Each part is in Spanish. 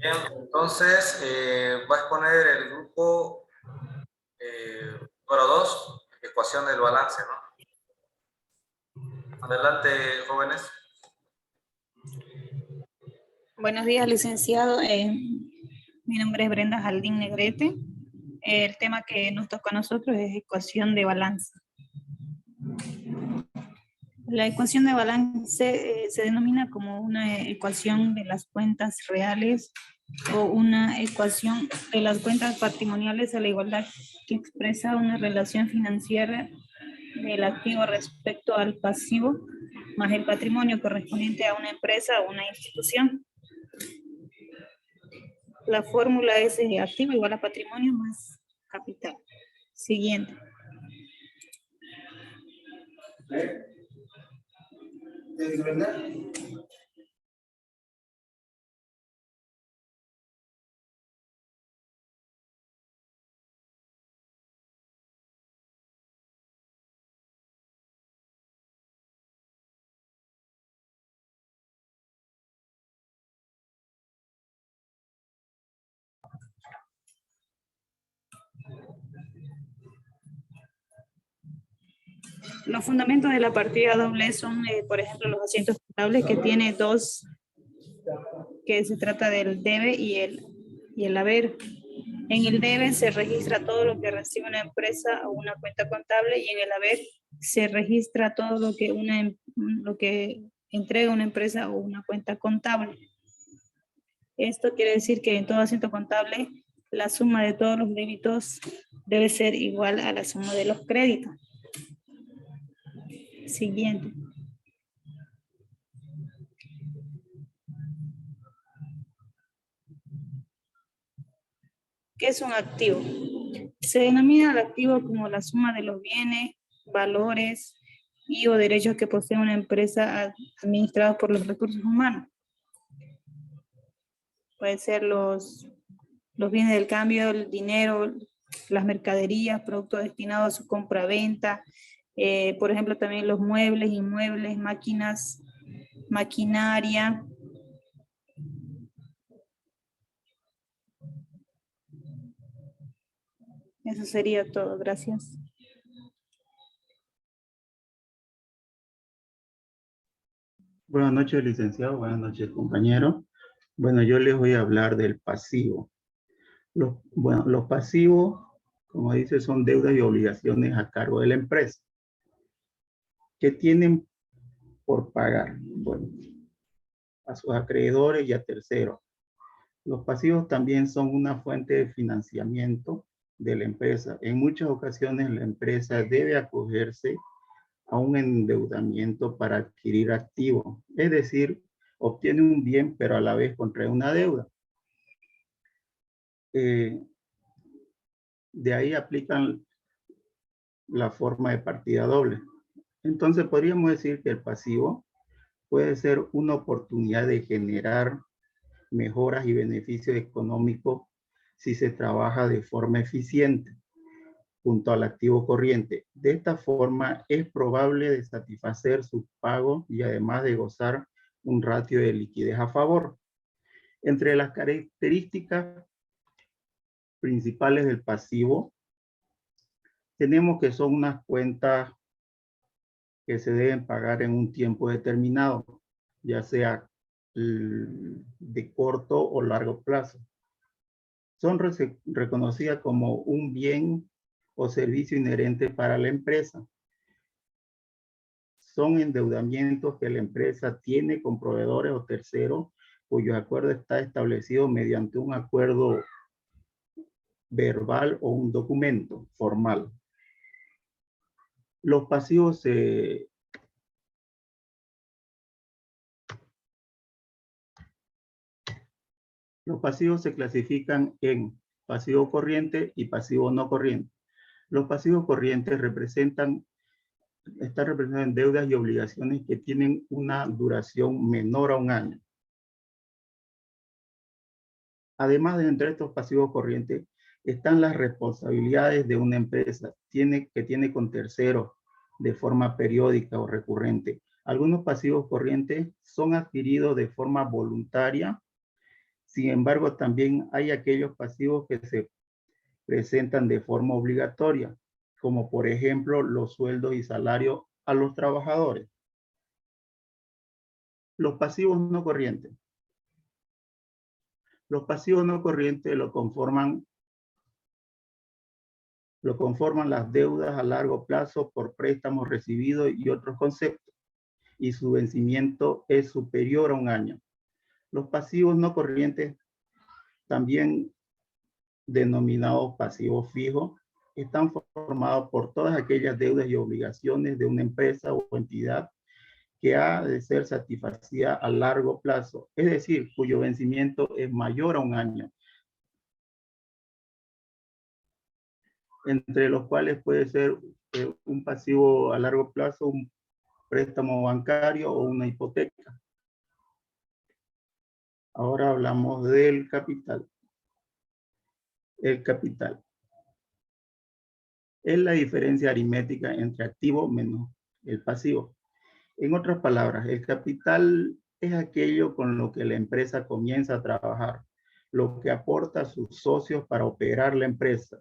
Bien, entonces va a exponer el grupo número 2, ecuación del balance, ¿no? Adelante, jóvenes. Buenos días, licenciado. Mi nombre es Brenda Jaldín Negrete. El tema que nos toca a nosotros es ecuación de balance. La ecuación de balance se denomina como una ecuación de las cuentas reales o una ecuación de las cuentas patrimoniales a la igualdad que expresa una relación financiera del activo respecto al pasivo más el patrimonio correspondiente a una empresa o una institución. La fórmula es activo igual a patrimonio más capital. Siguiente. Los fundamentos de la partida doble son, por ejemplo, los asientos contables que tiene dos, que se trata del debe y el haber. En el debe se registra todo lo que recibe una empresa o una cuenta contable y en el haber se registra todo lo que entrega una empresa o una cuenta contable. Esto quiere decir que en todo asiento contable la suma de todos los débitos debe ser igual a la suma de los créditos. Siguiente. ¿Qué es un activo? Se denomina el activo como la suma de los bienes, valores y o derechos que posee una empresa administrada por los recursos humanos. Pueden ser los bienes del cambio, el dinero, las mercaderías, productos destinados a su compra-venta, por ejemplo también los muebles, inmuebles, máquinas, maquinaria. Eso sería todo, gracias. Buenas noches, licenciado. Buenas noches, compañeros. Bueno, yo les voy a hablar del pasivo. Los pasivos, como dice, son deudas y obligaciones a cargo de la empresa. ¿Qué tienen por pagar? Bueno, a sus acreedores y a terceros. Los pasivos también son una fuente de financiamiento de la empresa. En muchas ocasiones la empresa debe acogerse a un endeudamiento para adquirir activos. Es decir, obtiene un bien, pero a la vez contrae una deuda. De ahí aplican la forma de partida doble. Entonces podríamos decir que el pasivo puede ser una oportunidad de generar mejoras y beneficios económicos si se trabaja de forma eficiente junto al activo corriente. De esta forma es probable de satisfacer sus pagos y además de gozar un ratio de liquidez a favor. Entre las características principales del pasivo, tenemos que son unas cuentas que se deben pagar en un tiempo determinado, ya sea de corto o largo plazo. Son reconocidas como un bien o servicio inherente para la empresa. Son endeudamientos que la empresa tiene con proveedores o terceros cuyo acuerdo está establecido mediante un acuerdo verbal o un documento formal. Los pasivos se clasifican en pasivo corriente y pasivo no corriente. Los pasivos corrientes están representados en deudas y obligaciones que tienen una duración menor a un año. Además de entre estos pasivos corrientes están las responsabilidades de una empresa que tiene con terceros de forma periódica o recurrente. Algunos pasivos corrientes son adquiridos de forma voluntaria Sin embargo, también hay aquellos pasivos que se presentan de forma obligatoria, como por ejemplo los sueldos y salarios a los trabajadores. Los pasivos no corrientes. Los pasivos no corrientes lo conforman las deudas a largo plazo por préstamos recibidos y otros conceptos, y su vencimiento es superior a un año. Los pasivos no corrientes, también denominados pasivos fijos, están formados por todas aquellas deudas y obligaciones de una empresa o entidad que ha de ser satisfacida a largo plazo, es decir, cuyo vencimiento es mayor a un año, entre los cuales puede ser un pasivo a largo plazo, un préstamo bancario o una hipoteca. Ahora hablamos del capital. El capital es la diferencia aritmética entre activo menos el pasivo. En otras palabras, el capital es aquello con lo que la empresa comienza a trabajar, lo que aporta a sus socios para operar la empresa.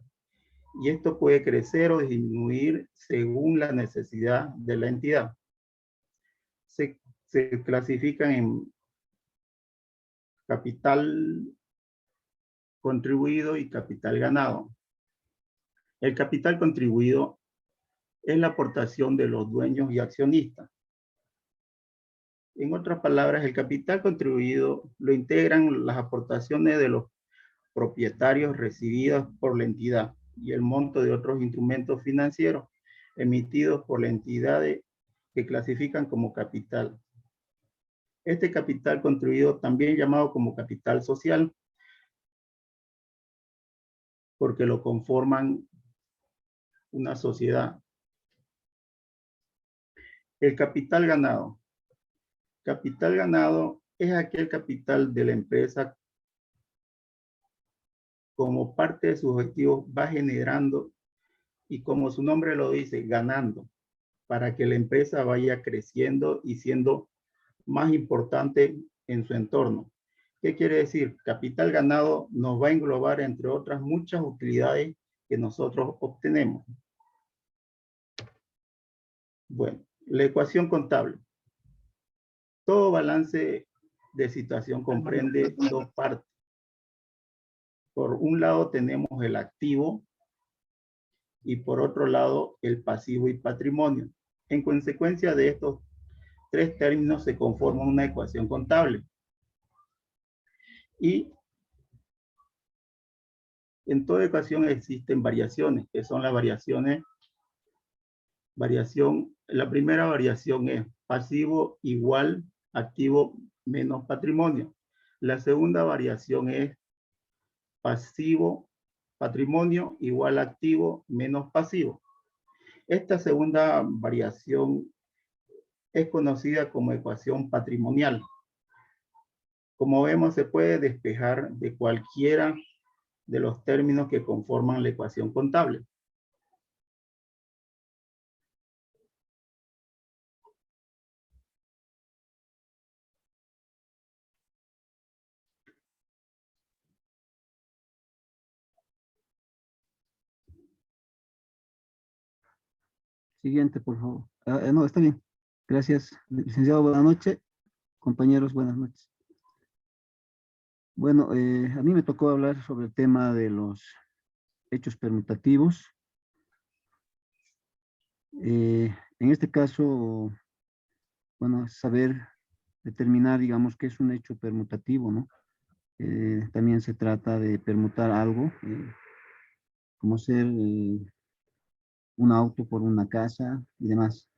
Y esto puede crecer o disminuir según la necesidad de la entidad. Se clasifican en capital contribuido y capital ganado. El capital contribuido es la aportación de los dueños y accionistas. En otras palabras, el capital contribuido lo integran las aportaciones de los propietarios recibidas por la entidad y el monto de otros instrumentos financieros emitidos por la entidad que clasifican como capital. Este capital contribuido, también llamado como capital social, porque lo conforman una sociedad. El capital ganado. Capital ganado es aquel capital de la empresa como parte de sus objetivos va generando y como su nombre lo dice, ganando, para que la empresa vaya creciendo y siendo más importante en su entorno. ¿Qué quiere decir? Capital ganado nos va a englobar, entre otras muchas utilidades que nosotros obtenemos. Bueno, la ecuación contable. Todo balance de situación comprende dos partes. Por un lado tenemos el activo y por otro lado el pasivo y patrimonio. En consecuencia de estos tres términos se conforma una ecuación contable. Y en toda ecuación existen variaciones, que son las variaciones. La primera variación es pasivo igual activo menos patrimonio. La segunda variación es pasivo, patrimonio igual activo menos pasivo. Esta segunda variación es conocida como ecuación patrimonial. Como vemos, se puede despejar de cualquiera de los términos que conforman la ecuación contable. Siguiente, por favor. No, está bien. Gracias, licenciado. Buenas noches. Compañeros, buenas noches. Bueno, a mí me tocó hablar sobre el tema de los hechos permutativos. En este caso, bueno, saber determinar, digamos, qué es un hecho permutativo, ¿no? También se trata de permutar algo, como ser un auto por una casa y demás.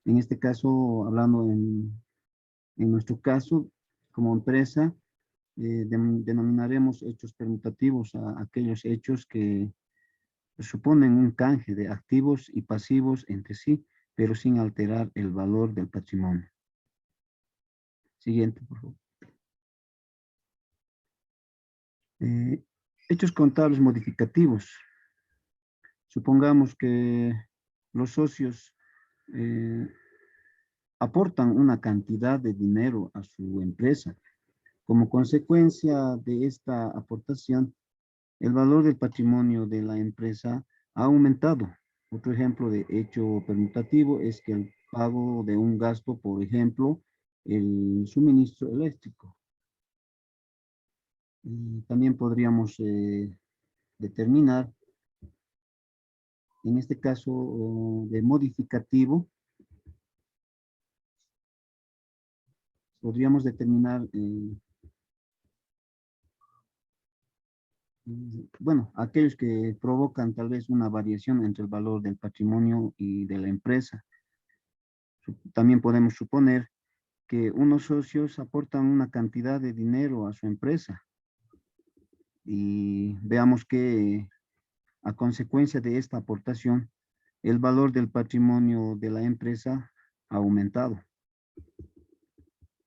En este caso, hablando en nuestro caso, como empresa, denominaremos hechos permutativos a aquellos hechos que suponen un canje de activos y pasivos entre sí, pero sin alterar el valor del patrimonio. Siguiente, por favor. Hechos contables modificativos. Supongamos que los socios aportan una cantidad de dinero a su empresa Como consecuencia de esta aportación, el valor del patrimonio de la empresa ha aumentado. Otro ejemplo de hecho permutativo es que el pago de un gasto, por ejemplo, el suministro eléctrico. Y también podríamos determinar, en este caso de modificativo, podríamos determinar, bueno, aquellos que provocan tal vez una variación entre el valor del patrimonio y de la empresa. También podemos suponer que unos socios aportan una cantidad de dinero a su empresa y veamos que a consecuencia de esta aportación, el valor del patrimonio de la empresa ha aumentado.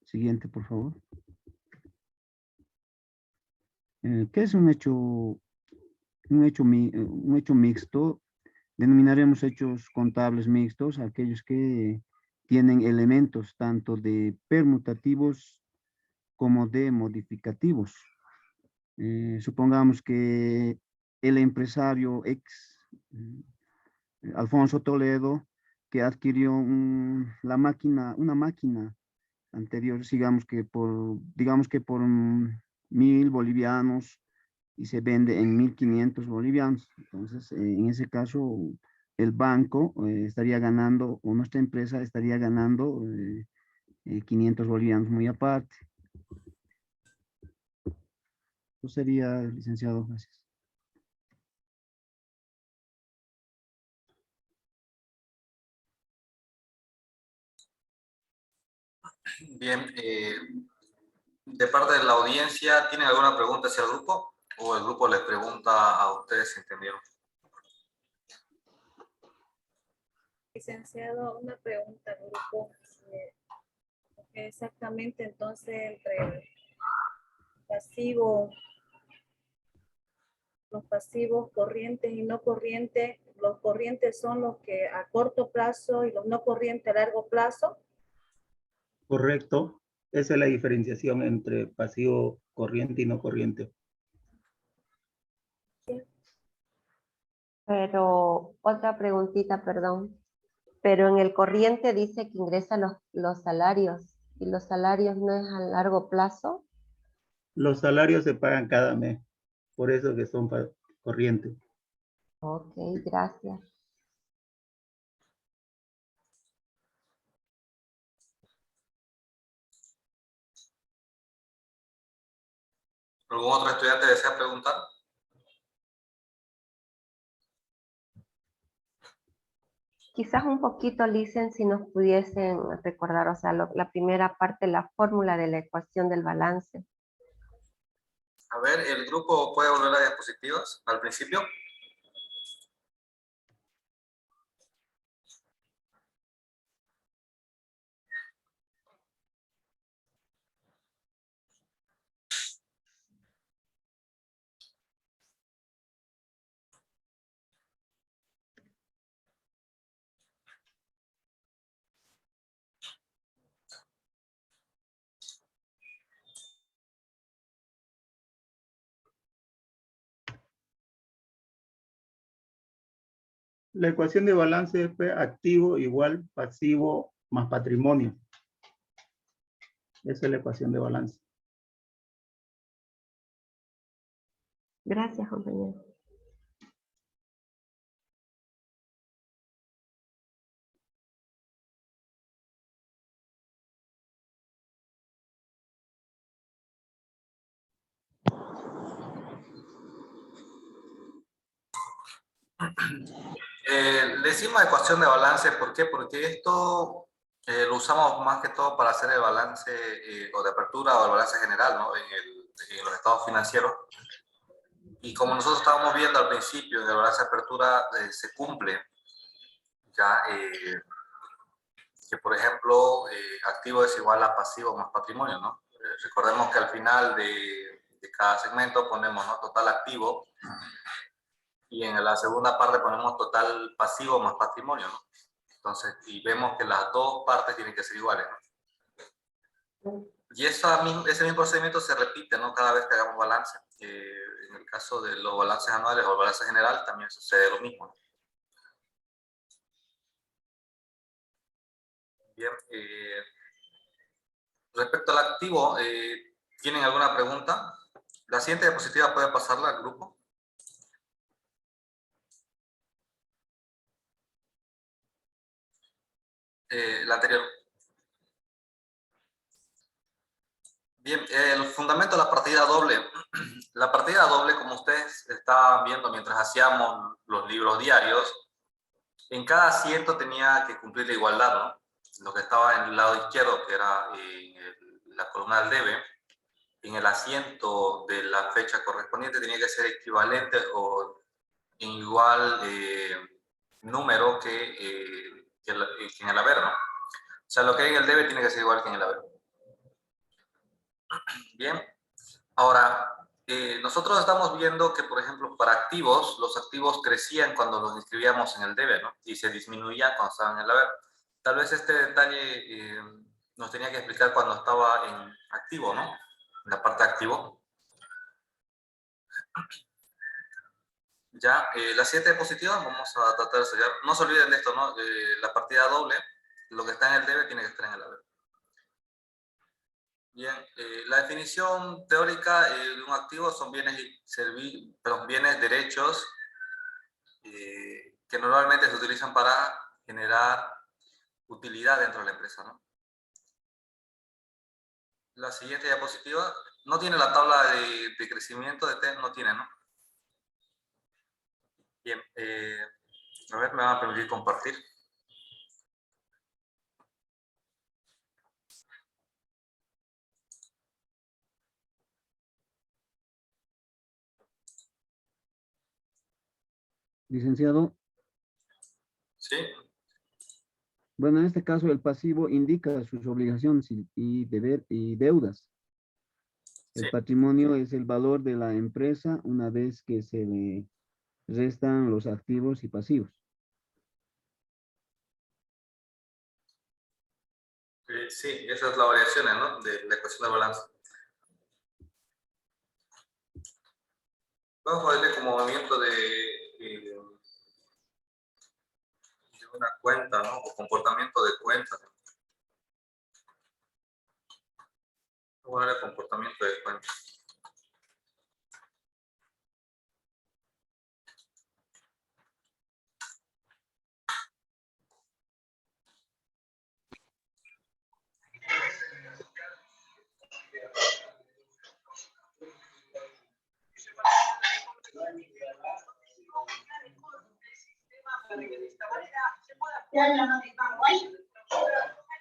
Siguiente, por favor. ¿Qué es un hecho mixto? Denominaremos hechos contables mixtos aquellos que tienen elementos tanto de permutativos como de modificativos. Supongamos que el empresario Alfonso Toledo, que adquirió una máquina anterior, digamos que por 1.000 bolivianos y se vende en 1.500 bolivianos. Entonces, en ese caso, el banco estaría ganando, o nuestra empresa estaría ganando 500 bolivianos muy aparte. Eso sería, licenciado, gracias. Bien, de parte de la audiencia, ¿tienen alguna pregunta hacia el grupo? ¿O el grupo les pregunta a ustedes si entendieron? Licenciado, una pregunta al grupo. Exactamente, entonces, entre el pasivo, los pasivos corrientes y no corrientes, los corrientes son los que a corto plazo y los no corrientes a largo plazo. Correcto. Esa es la diferenciación entre pasivo corriente y no corriente. Pero otra preguntita, perdón. Pero en el corriente dice que ingresan los salarios y los salarios no es a largo plazo. Los salarios se pagan cada mes, por eso que son corrientes. Ok, gracias. ¿Algún otro estudiante desea preguntar? Quizás un poquito, Licen, si nos pudiesen recordar, o sea, la primera parte, la fórmula de la ecuación del balance. A ver, ¿el grupo puede volver a las diapositivas al principio? La ecuación de balance es activo igual pasivo más patrimonio. Esa es la ecuación de balance. Gracias, compañero. Le decimos ecuación de balance, ¿por qué? Porque esto lo usamos más que todo para hacer el balance o de apertura o el balance general, ¿no? En los estados financieros. Y como nosotros estábamos viendo al principio, en el balance de apertura se cumple ya que, por ejemplo, activo es igual a pasivo más patrimonio, ¿no? Recordemos que al final de cada segmento ponemos, ¿no?, total activo, y en la segunda parte ponemos total pasivo más patrimonio, ¿no? Entonces, y vemos que las dos partes tienen que ser iguales, ¿no? Y ese mismo procedimiento se repite, ¿no? Cada vez que hagamos balance. En el caso de los balances anuales o el balance general también sucede lo mismo, ¿no? Bien. Respecto al activo, ¿tienen alguna pregunta? La siguiente diapositiva puede pasarla al grupo. La anterior. Bien, el fundamento de la partida doble. La partida doble, como ustedes estaban viendo mientras hacíamos los libros diarios, en cada asiento tenía que cumplir la igualdad, ¿no? Lo que estaba en el lado izquierdo, que era la columna del debe, en el asiento de la fecha correspondiente tenía que ser equivalente o en igual número que en el haber, ¿no? O sea, lo que hay en el debe tiene que ser igual que en el haber. Bien. Ahora, nosotros estamos viendo que, por ejemplo, para activos, los activos crecían cuando los inscribíamos en el debe, ¿no? Y se disminuían cuando estaban en el haber. Tal vez este detalle nos tenía que explicar cuando estaba en activo, ¿no? En la parte activo. Ya, la siguiente diapositiva vamos a tratar de sellar. No se olviden de esto, ¿no? La partida doble, lo que está en el debe tiene que estar en el haber. Bien, la definición teórica de un activo son bienes, bienes, derechos, que normalmente se utilizan para generar utilidad dentro de la empresa, ¿no? La siguiente diapositiva no tiene la tabla de crecimiento de T, no tiene, ¿no? Bien, a ver, me van a permitir compartir. Licenciado, Sí, bueno, en este caso el pasivo indica sus obligaciones y deudas. sí. El patrimonio es el valor de la empresa una vez que se le restan los activos y pasivos. Sí, esa es la variación, ¿no? De la ecuación de balance. Vamos a verle como movimiento de una cuenta, ¿no? O comportamiento de cuenta. Vamos a ver el comportamiento de cuenta.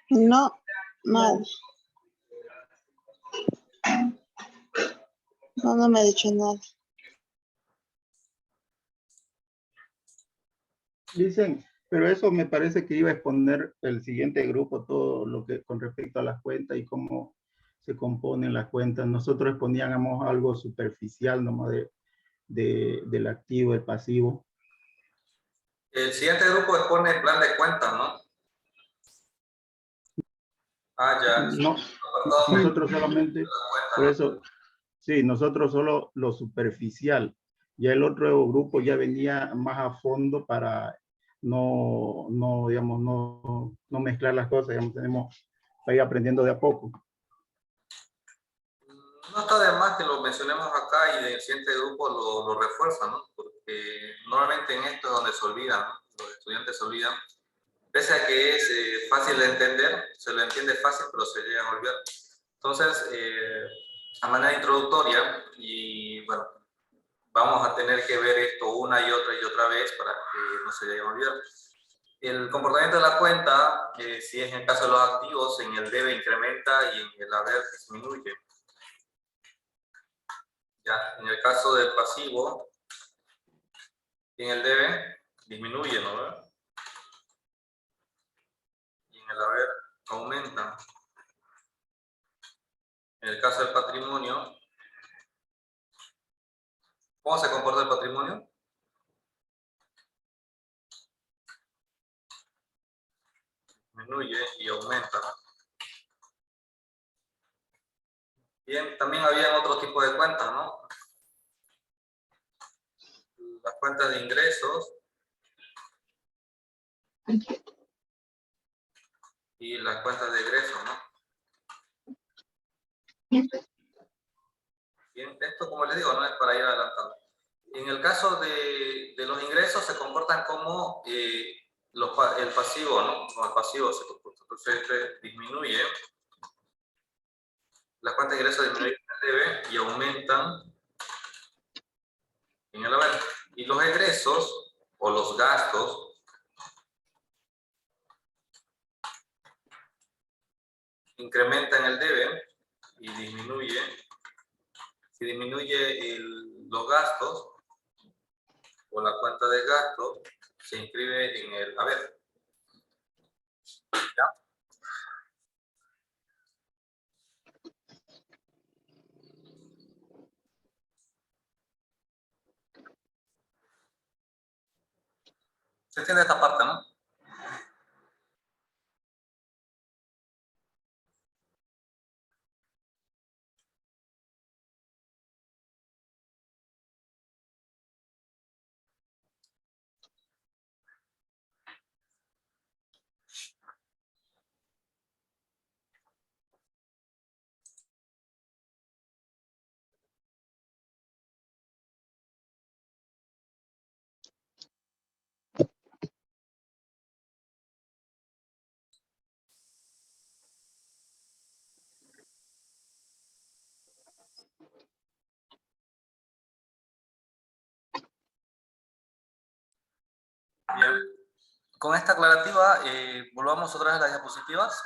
No, nada. No me ha dicho nada. Dicen, pero eso me parece que iba a exponer el siguiente grupo, todo lo que con respecto a las cuentas y cómo se componen las cuentas. Nosotros exponíamos algo superficial nomás del activo, el pasivo. El siguiente grupo expone el plan de cuentas, ¿no? Ah, ya. No, nosotros solamente, por eso, sí, nosotros solo lo superficial. Ya el otro grupo ya venía más a fondo para digamos, no mezclar las cosas, digamos, tenemos que ir aprendiendo de a poco. No está de más que lo mencionemos acá y el siguiente grupo lo refuerza, ¿no? Porque normalmente en esto es donde se olvidan, ¿no? Los estudiantes se olvidan. Pese a que es fácil de entender, se lo entiende fácil, pero se llegan a olvidar. Entonces, a manera introductoria, y bueno, vamos a tener que ver esto una y otra vez para que no se llegue a olvidar. El comportamiento de la cuenta, si es en el caso de los activos, en el debe incrementa y en el haber disminuye. Ya, en el caso del pasivo, en el debe disminuye, ¿no? Y en el haber aumenta. En el caso del patrimonio, ¿cómo se comporta el patrimonio? Disminuye y aumenta. Bien, también había otro tipo de cuentas, ¿no? Las cuentas de ingresos y las cuentas de egresos, ¿no? Bien, esto como les digo, no es para ir adelantando. En el caso de los ingresos se comportan como el pasivo, ¿no? Como el pasivo se comporta. Entonces este disminuye, las cuentas de ingresos disminuyen en el debe y aumentan en el haber. Y los egresos o los gastos incrementan el debe y disminuye. Si disminuye los gastos o la cuenta de gastos, se inscribe en el haber. ¿Ya? Se entiende esta parte, ¿no? Bien. Con esta aclarativa, volvamos otra vez a las diapositivas.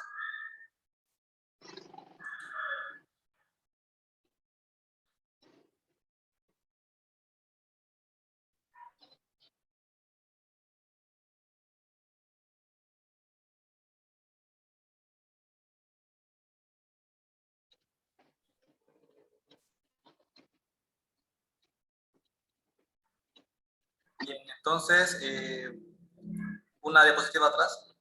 Bien, entonces, una diapositiva atrás.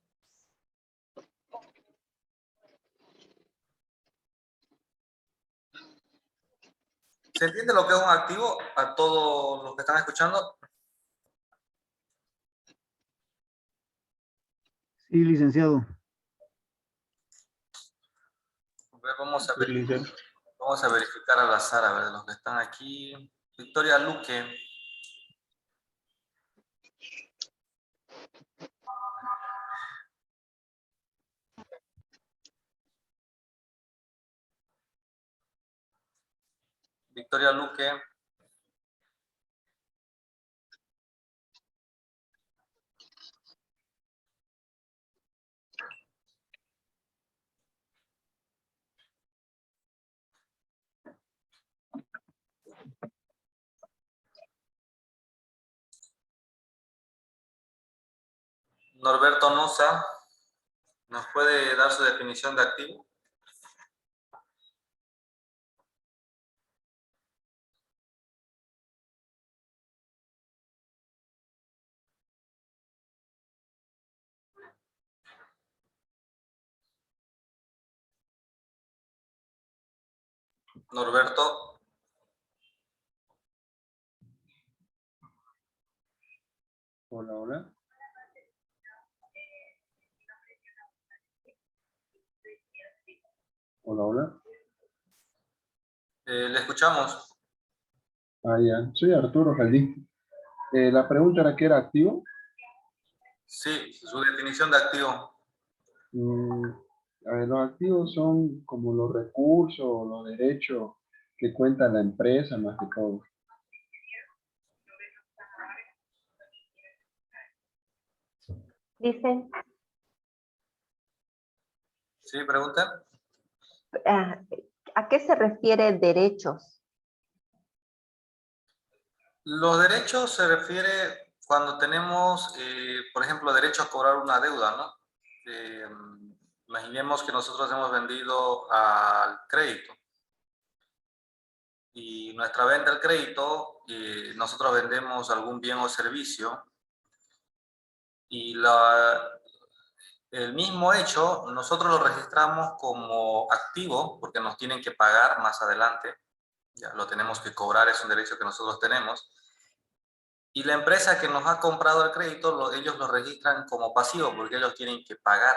¿Se entiende lo que es un activo a todos los que están escuchando? Sí, licenciado. Vamos a Sí, licenciado. vamos a verificar al azar, a ver, de los que están aquí. Victoria Luque. Victoria Luque. Norberto Noza. ¿Nos puede dar su definición de activo? Norberto. Hola, hola. Hola, hola. Le escuchamos. Ah, ya. Soy Arturo Jaldí. La pregunta era, ¿qué era activo? Sí, su definición de activo. Mm, a ver, los activos son como los recursos o los derechos que cuenta la empresa más que todo. Dicen, Sí, pregunta. ah, ¿a qué se refiere derechos? Los derechos se refiere cuando tenemos, por ejemplo, derecho a cobrar una deuda, ¿no? Eh, Imaginemos que nosotros hemos vendido al crédito y nuestra venta al crédito, nosotros vendemos algún bien o servicio y El mismo hecho, nosotros lo registramos como activo porque nos tienen que pagar más adelante. Ya lo tenemos que cobrar, es un derecho que nosotros tenemos. Y la empresa que nos ha comprado el crédito, ellos lo registran como pasivo porque ellos tienen que pagar.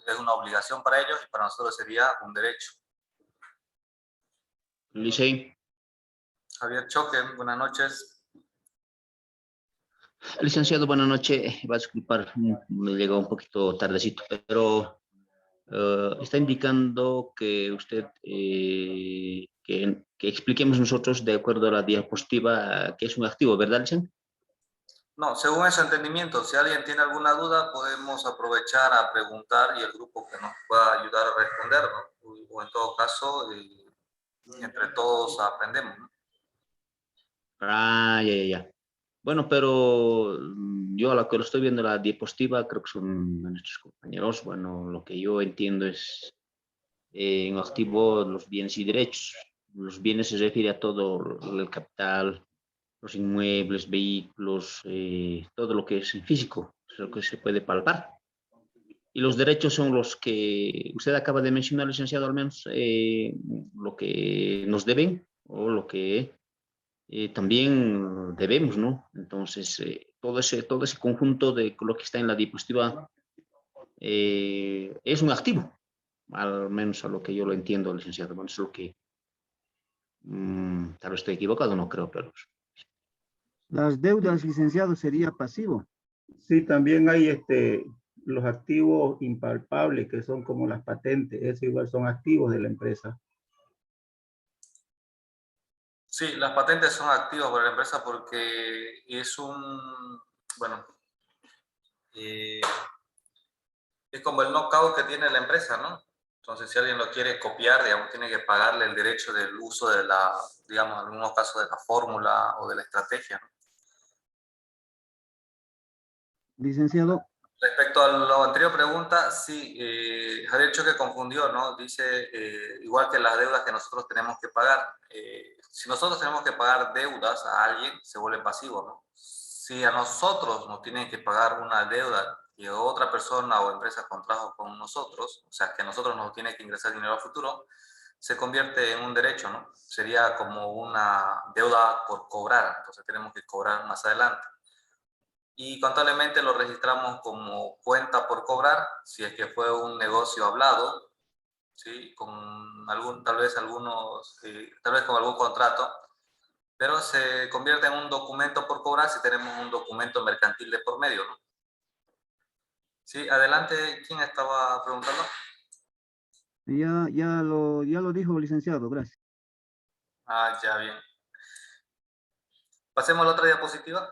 Es una obligación para ellos y para nosotros sería un derecho. Licey. Javier Choque, buenas noches. Licenciado, buenas noches. Va a disculpar, me llegó un poquito tardecito, pero está indicando que usted, que expliquemos nosotros de acuerdo a la diapositiva que es un activo, ¿verdad, licenciado? No, según ese entendimiento, si alguien tiene alguna duda, podemos aprovechar a preguntar y el grupo que nos pueda ayudar a responder, ¿no? O en todo caso, entre todos aprendemos, ¿no? Ah, ya. Bueno, pero yo a lo que lo estoy viendo la diapositiva, creo que son nuestros compañeros. Bueno, lo que yo entiendo es en activo los bienes y derechos. Los bienes se refiere a todo el capital, los inmuebles, vehículos, todo lo que es físico, lo que se puede palpar. Y los derechos son los que usted acaba de mencionar, licenciado, al menos lo que nos deben o lo que también debemos, ¿no? Entonces, todo ese conjunto de lo que está en la diapositiva es un activo, al menos a lo que yo lo entiendo, licenciado. Bueno, es lo que tal vez estoy equivocado, no creo, pero... Las deudas, licenciado, sería pasivo. Sí, también hay los activos impalpables que son como las patentes, eso igual son activos de la empresa. Sí, las patentes son activas para la empresa porque es bueno, es como el knockout que tiene la empresa, ¿no? Entonces, si alguien lo quiere copiar, digamos, tiene que pagarle el derecho del uso de digamos, en algunos casos de la fórmula o de la estrategia, ¿no? Licenciado, Respecto a la anterior pregunta, sí, Javier Choque confundió, ¿no? Dice, igual que las deudas que nosotros tenemos que pagar, si nosotros tenemos que pagar deudas a alguien, se vuelve pasivo, ¿no? Si a nosotros nos tienen que pagar una deuda que otra persona o empresa contrajo con nosotros, o sea, que a nosotros nos tiene que ingresar dinero al futuro, se convierte en un derecho, ¿no? Sería como una deuda por cobrar, entonces tenemos que cobrar más adelante. Y contablemente lo registramos como cuenta por cobrar, si es que fue un negocio hablado, ¿sí? Con tal vez con algún contrato, pero se convierte en un documento por cobrar si tenemos un documento mercantil de por medio, ¿no? Sí, adelante, ¿quién estaba preguntando? ya lo dijo, licenciado, gracias. Ah, ya, bien. Pasemos a la otra diapositiva.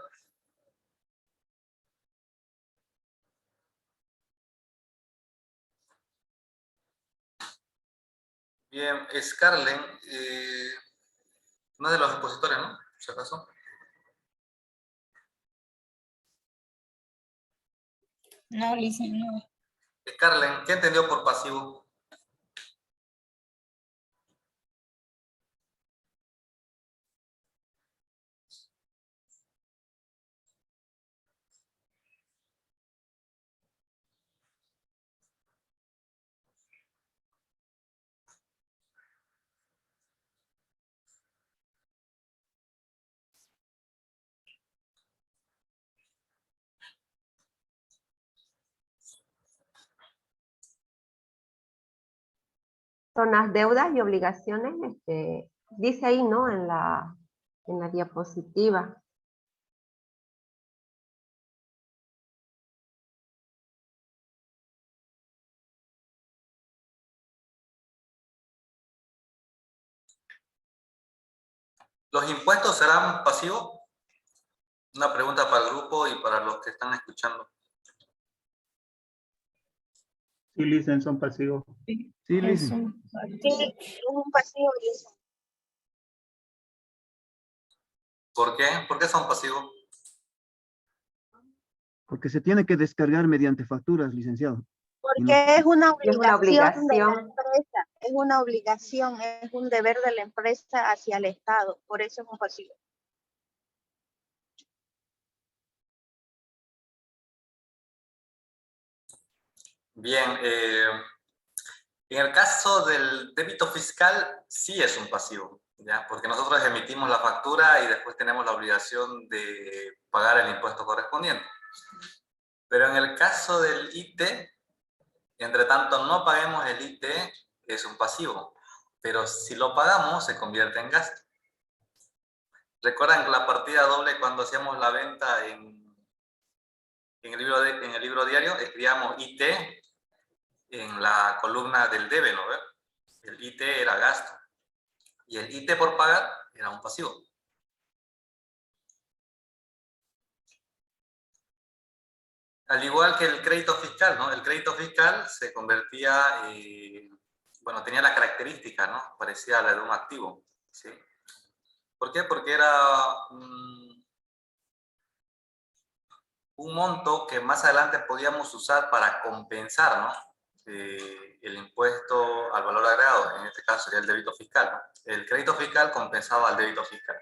Bien, Scarlett, uno de los expositores, ¿no? Si acaso. No, Lisa, no. Scarlett, ¿qué entendió por pasivo? Son las deudas y obligaciones, dice ahí, ¿no? En la diapositiva. ¿Los impuestos serán pasivos? Una pregunta para el grupo y para los que están escuchando. Sí, licenciado, son pasivos. Sí, Es licenciado. un Sí, es un pasivo, Lisa. ¿Por qué? ¿Por qué son pasivos? Porque se tiene que descargar mediante facturas, licenciado. Y no- Porque es una Y es una obligación de la obligación. empresa, es una obligación, es un deber de la empresa hacia el Estado, por eso es un pasivo. Bien, en el caso del débito fiscal, sí es un pasivo, ¿ya? Porque nosotros emitimos la factura y después tenemos la obligación de pagar el impuesto correspondiente. Pero en el caso del IT, entre tanto no paguemos el IT, es un pasivo. Pero si lo pagamos, se convierte en gasto. ¿Recuerdan la partida doble cuando hacíamos la venta en el libro diario? Escribíamos IT en la columna del debe, ¿no? El IT era gasto. Y el IT por pagar era un pasivo. Al igual que el crédito fiscal, ¿no? El crédito fiscal se convertía, bueno, tenía la característica, ¿no? Parecía a la de un activo, ¿sí? ¿Por qué? Porque era un monto que más adelante podíamos usar para compensar, ¿no? El impuesto al valor agregado, en este caso sería el débito fiscal, ¿no? El crédito fiscal compensaba al débito fiscal.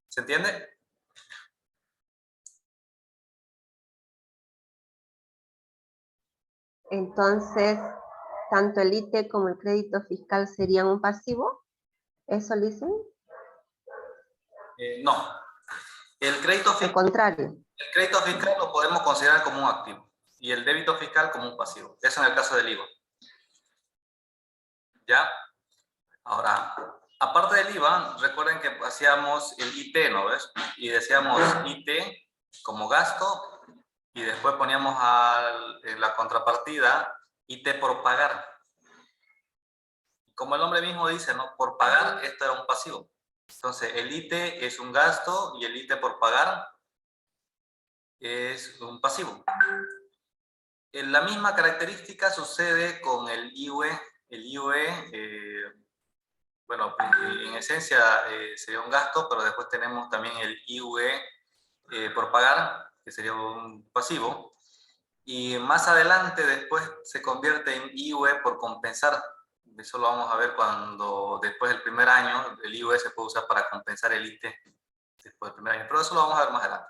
¿Se entiende? Entonces, tanto el IT como el crédito fiscal serían un pasivo. ¿Eso lo dicen? No. El crédito Al fiscal, contrario. el crédito fiscal lo podemos considerar como un activo y el débito fiscal como un pasivo. Eso en el caso del IVA. ¿Ya? Ahora, aparte del IVA, recuerden que hacíamos el IT, ¿no ves? Y decíamos IT como gasto y después poníamos en la contrapartida IT por pagar. Como el nombre mismo dice, ¿no? Por pagar, esto era un pasivo. Entonces, el IT es un gasto y el IT por pagar es un pasivo. La misma característica sucede con el IUE. El IUE, bueno, en esencia sería un gasto, pero después tenemos también el IUE por pagar, que sería un pasivo. Y más adelante después se convierte en IUE por compensar. Eso lo vamos a ver cuando después del primer año el IUE se puede usar para compensar el IT después del primer año. Pero eso lo vamos a ver más adelante.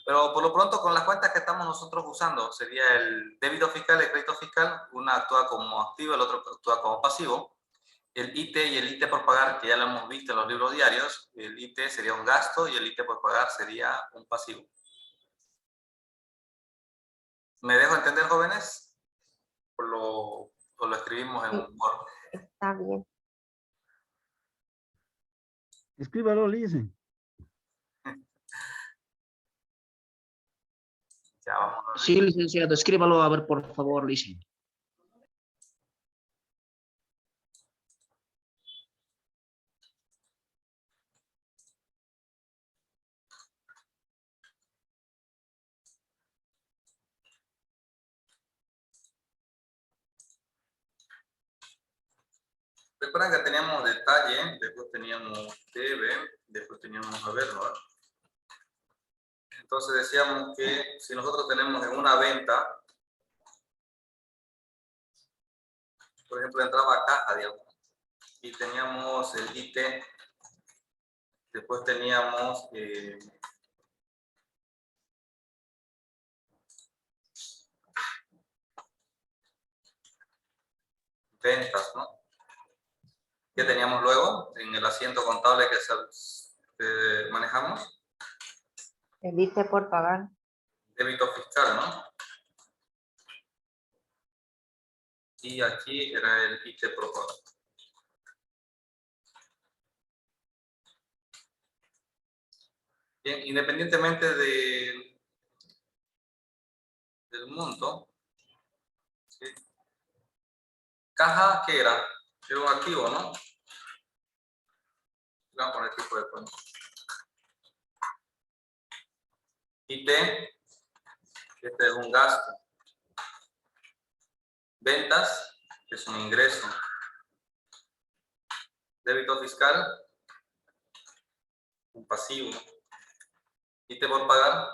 Pero por lo pronto con las cuentas que estamos nosotros usando sería el débito fiscal y el crédito fiscal. Una actúa como activo, el otro actúa como pasivo. El IT y el IT por pagar, que ya lo hemos visto en los libros diarios, el IT sería un gasto y el IT por pagar sería un pasivo. ¿Me dejo entender, jóvenes? ¿O lo escribimos en un foro? Está bien. Escríbalo, Lice. Ya vamos. Sí, licenciado, escríbalo a ver, por favor, Lice. Recuerden que teníamos detalle, después teníamos debe, después teníamos haber, ¿no? Entonces decíamos que si nosotros tenemos en una venta, por ejemplo, entraba a caja, digamos, y teníamos el IT, después teníamos ventas, ¿no? ¿Qué teníamos luego en el asiento contable que manejamos? El IT por pagar. Débito fiscal, ¿no? Y aquí era el IT por pagar. Bien, independientemente del monto, ¿sí? Caja, ¿qué era? Era un activo, ¿no? Vamos a poner tipo de cuenta. IT, este es un gasto. Ventas, es un ingreso. Débito fiscal, un pasivo. IT por pagar,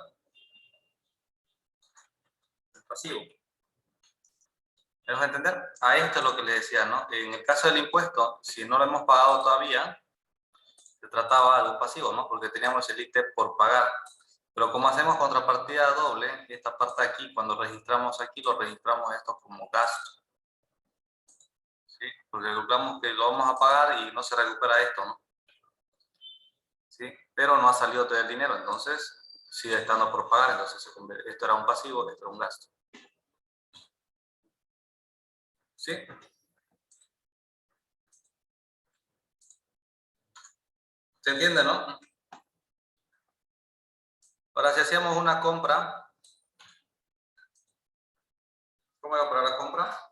un pasivo. ¿Me vas a entender? A esto es lo que les decía, ¿no? En el caso del impuesto, si no lo hemos pagado todavía, se trataba de un pasivo, ¿no? Porque teníamos el IT por pagar. Pero como hacemos contrapartida doble, esta parte aquí, cuando registramos aquí, lo registramos esto como gasto. ¿Sí? Porque calculamos que lo vamos a pagar y no se recupera esto, ¿no? ¿Sí? Pero no ha salido todo el dinero, entonces sigue estando por pagar, entonces esto era un pasivo, esto era un gasto. ¿Sí? ¿Se entiende, no? Ahora, si hacíamos una compra, ¿cómo era para la compra?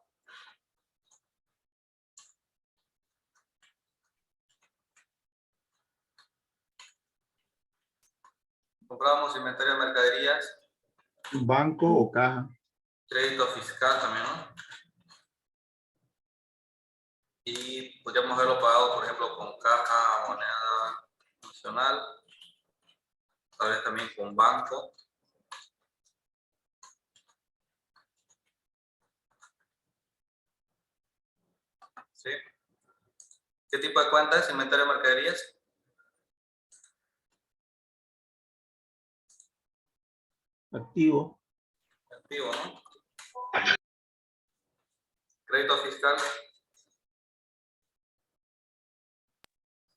Comprábamos inventario de mercaderías, Banco o caja. crédito fiscal también, ¿no? Y podríamos haberlo pagado, por ejemplo, con caja, moneda nacional, tal vez también con banco. ¿Sí? ¿Qué tipo de cuenta es? Inventario de mercaderías. Activo. Activo, ¿no? Crédito fiscal.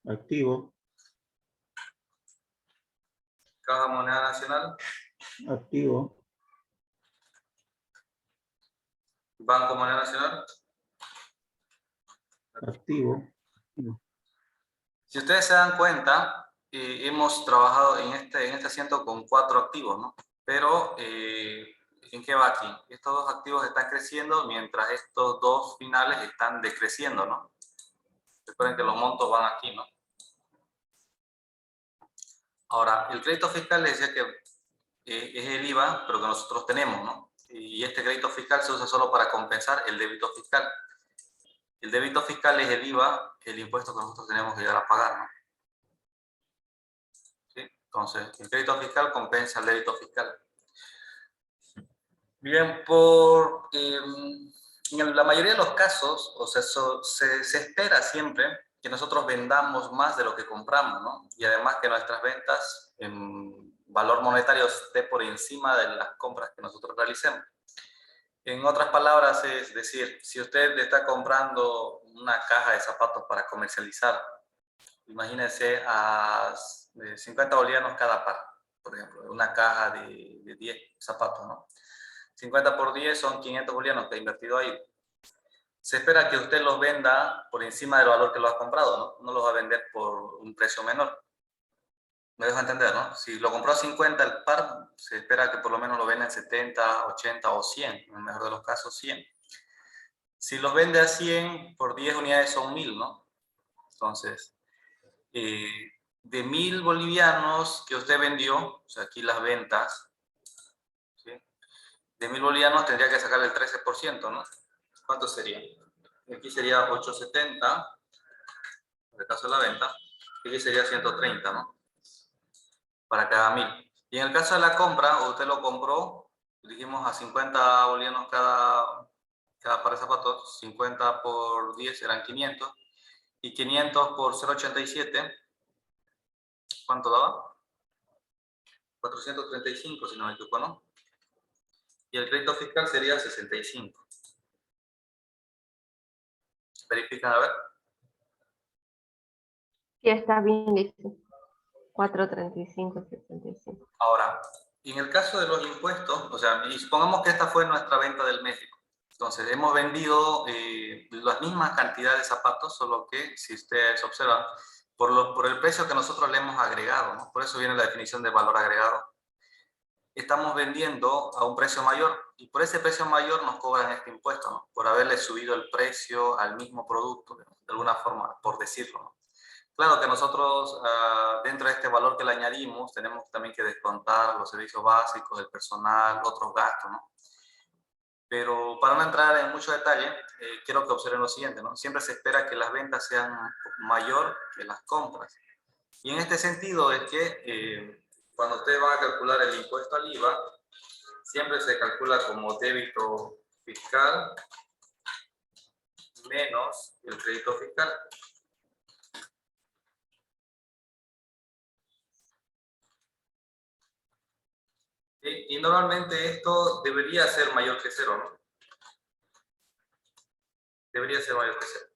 Activo. Caja moneda nacional. Activo. Banco moneda nacional. Activo. Si ustedes se dan cuenta, hemos trabajado en este asiento con 4 activos, ¿no? Pero, ¿en qué va aquí? Estos 2 activos están creciendo mientras estos 2 finales están decreciendo, ¿no? Recuerden que los montos van aquí, ¿no? Ahora, el crédito fiscal les decía que es el IVA, pero que nosotros tenemos, ¿no? Y este crédito fiscal se usa solo para compensar el débito fiscal. El débito fiscal es el IVA, el impuesto que nosotros tenemos que llegar a pagar, ¿no? ¿Sí? Entonces, el crédito fiscal compensa el débito fiscal. Bien, en la mayoría de los casos, o sea, se espera siempre que nosotros vendamos más de lo que compramos, ¿no? Y además que nuestras ventas en valor monetario esté por encima de las compras que nosotros realicemos. En otras palabras, es decir, si usted está comprando una caja de zapatos para comercializar, imagínense a 50 bolivianos cada par, por ejemplo, una caja de 10 zapatos, ¿no? 50 por 10 son 500 bolivianos que ha invertido ahí. Se espera que usted los venda por encima del valor que lo ha comprado, ¿no? No los va a vender por un precio menor. Me dejo entender, ¿no? Si lo compró a 50 el par, se espera que por lo menos lo venda en 70, 80 o 100, en el mejor de los casos 100. Si los vende a 100, por 10 unidades son 1000, ¿no? Entonces, de 1000 bolivianos que usted vendió, o sea, aquí las ventas, ¿sí? De 1000 bolivianos tendría que sacar el 13%, ¿no? ¿Cuánto sería? Aquí sería 870, en el caso de la venta, y aquí sería 130, ¿no? Para cada 1000. Y en el caso de la compra, usted lo compró, dijimos a 50 bolivianos cada par de zapatos, 50 por 10 eran 500, y 500 por 0,87, ¿cuánto daba? 435, si no me equivoco, ¿no? Y el crédito fiscal sería 65. Verifican a ver. Sí, está bien, dice. 435, 75. Ahora, en el caso de los impuestos, o sea, y supongamos que esta fue nuestra venta del mes. Entonces, hemos vendido las mismas cantidades de zapatos, solo que, si ustedes observan, por el precio que nosotros le hemos agregado, ¿no? Por eso viene la definición de valor agregado. Estamos vendiendo a un precio mayor y por ese precio mayor nos cobran este impuesto, ¿no? Por haberle subido el precio al mismo producto, de alguna forma, por decirlo, ¿no? Claro que nosotros, dentro de este valor que le añadimos, tenemos también que descontar los servicios básicos, el personal, otros gastos, ¿no? Pero para no entrar en mucho detalle, quiero que observen lo siguiente, ¿no? Siempre se espera que las ventas sean mayor que las compras. Y en este sentido es que cuando usted va a calcular el impuesto al IVA, siempre se calcula como débito fiscal menos el crédito fiscal. Y normalmente esto debería ser mayor que cero, ¿no? Debería ser mayor que cero.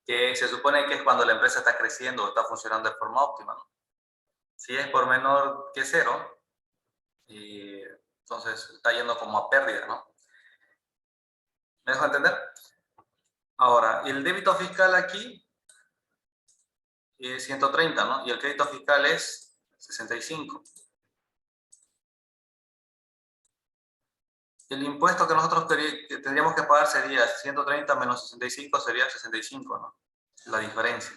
Que se supone que es cuando la empresa está creciendo o está funcionando de forma óptima, ¿no? Si es por menor que cero, entonces está yendo como a pérdida, ¿no? ¿Me dejo entender? Ahora, el débito fiscal aquí es 130, ¿no? Y el crédito fiscal es 65. El impuesto que nosotros que tendríamos que pagar sería 130 menos 65, sería 65, ¿no? La diferencia.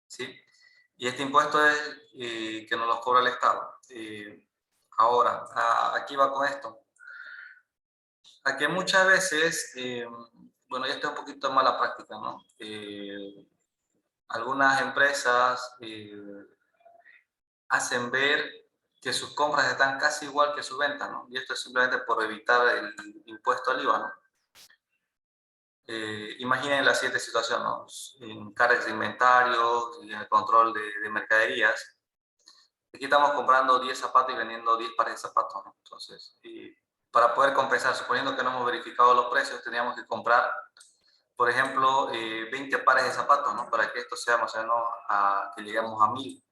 ¿Sí? Y este impuesto es que nos lo cobra el Estado. Ahora, aquí va con esto. A que muchas veces, bueno, ya está un poquito mala práctica, ¿no? Algunas empresas hacen ver que sus compras están casi igual que su venta, ¿no? Y esto es simplemente por evitar el impuesto al IVA, ¿no? Imaginen la siguiente situación, ¿no? En cargas de inventario, en el control de mercaderías. Aquí estamos comprando 10 zapatos y vendiendo 10 pares de zapatos, ¿no? Entonces, para poder compensar, suponiendo que no hemos verificado los precios, teníamos que comprar, por ejemplo, 20 pares de zapatos, ¿no? Para que esto sea más o menos que lleguemos a 1000.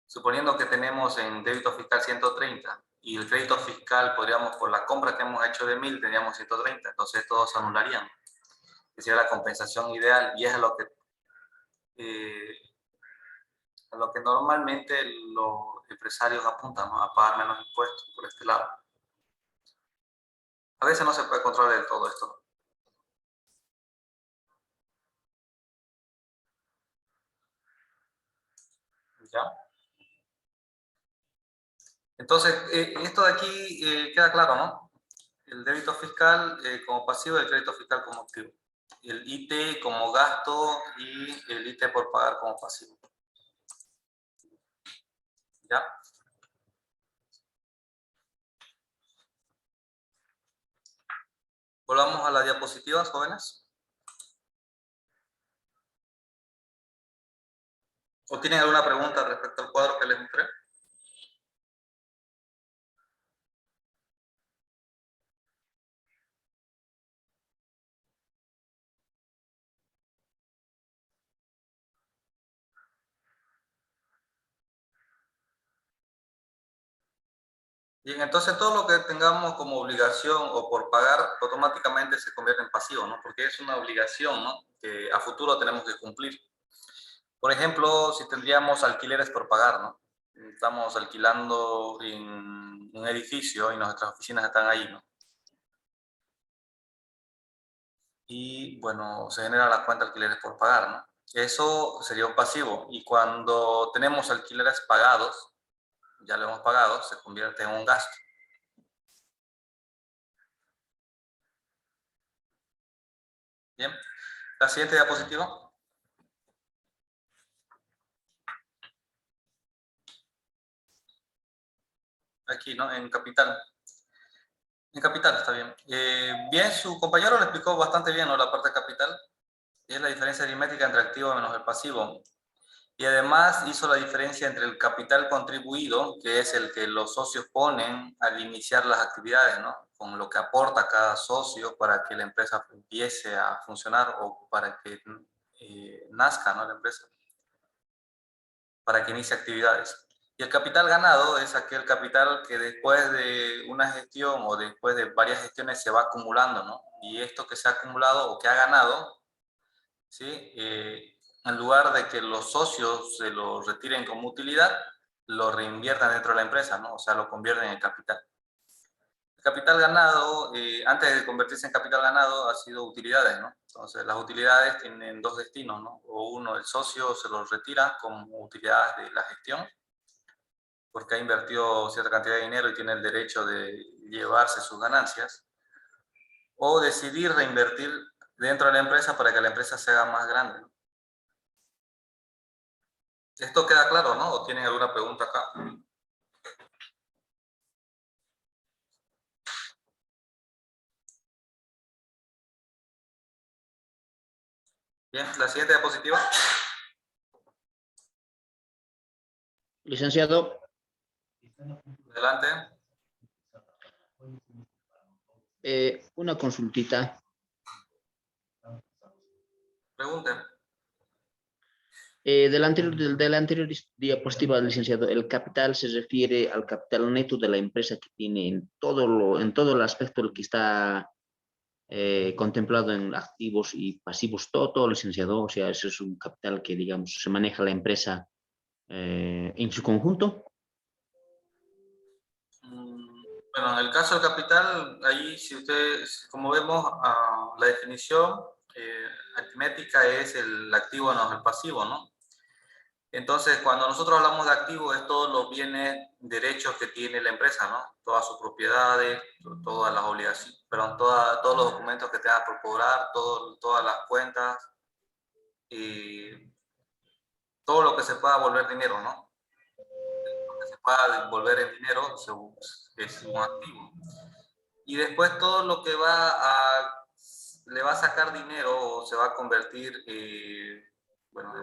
Suponiendo que tenemos en débito fiscal 130 y el crédito fiscal, podríamos, por la compra que hemos hecho de 1000, teníamos 130, entonces todos se anularían. Que sería la compensación ideal y es a lo que normalmente los empresarios apuntan, ¿no? A pagar menos impuestos por este lado. A veces no se puede controlar del todo esto. ¿Ya? Entonces, esto de aquí queda claro, ¿no? El débito fiscal como pasivo y el crédito fiscal como activo. El IT como gasto y el IT por pagar como pasivo. ¿Ya? Volvamos a las diapositivas, jóvenes. ¿O tienen alguna pregunta respecto al cuadro que les mostré? Bien, entonces todo lo que tengamos como obligación o por pagar automáticamente se convierte en pasivo, ¿no? Porque es una obligación, ¿no? Que a futuro tenemos que cumplir. Por ejemplo, si tendríamos alquileres por pagar, ¿no? Estamos alquilando en un edificio y nuestras oficinas están ahí, ¿no? Y bueno, se genera la cuenta de alquileres por pagar, ¿no? Eso sería un pasivo. Y cuando tenemos alquileres pagados, ya lo hemos pagado, se convierte en un gasto. Bien, la siguiente diapositiva. Aquí, ¿no? En capital. En capital, está bien. Bien, su compañero le explicó bastante bien, ¿no? La parte de capital. Es la diferencia aritmética entre activo menos el pasivo. Y además hizo la diferencia entre el capital contribuido, que es el que los socios ponen al iniciar las actividades, ¿no? Con lo que aporta cada socio para que la empresa empiece a funcionar o para que nazca, ¿no? La empresa, para que inicie actividades. Y el capital ganado es aquel capital que después de una gestión o después de varias gestiones se va acumulando, ¿no? Y esto que se ha acumulado o que ha ganado, ¿sí? En lugar de que los socios se lo retiren como utilidad, lo reinviertan dentro de la empresa, ¿no? O sea, lo convierten en capital. El capital ganado, antes de convertirse en capital ganado, ha sido utilidades, ¿no? Entonces, las utilidades tienen dos destinos, ¿no? O uno, el socio se los retira como utilidades de la gestión, porque ha invertido cierta cantidad de dinero y tiene el derecho de llevarse sus ganancias, o decidir reinvertir dentro de la empresa para que la empresa se haga más grande, ¿no? ¿Esto queda claro, no? ¿O tienen alguna pregunta acá? Bien, la siguiente diapositiva. Licenciado. Adelante. Una consultita. Pregunte. De la anterior diapositiva, licenciado, el capital se refiere al capital neto de la empresa que tiene en todo el aspecto el que está contemplado en activos y pasivos, todo, licenciado. O sea, eso es un capital que, digamos, se maneja la empresa en su conjunto. Bueno, en el caso del capital, ahí si ustedes, como vemos, la definición aritmética es el activo menos el pasivo, ¿no? Entonces, cuando nosotros hablamos de activo, es todos los bienes, derechos que tiene la empresa, ¿no? Todas sus propiedades, todas las obligaciones, perdón, todos los documentos que tenga por cobrar, todas las cuentas y todo lo que se pueda volver dinero, ¿no? Lo que se pueda volver en dinero es un activo. Y después todo lo que le va a sacar dinero o se va a convertir bueno,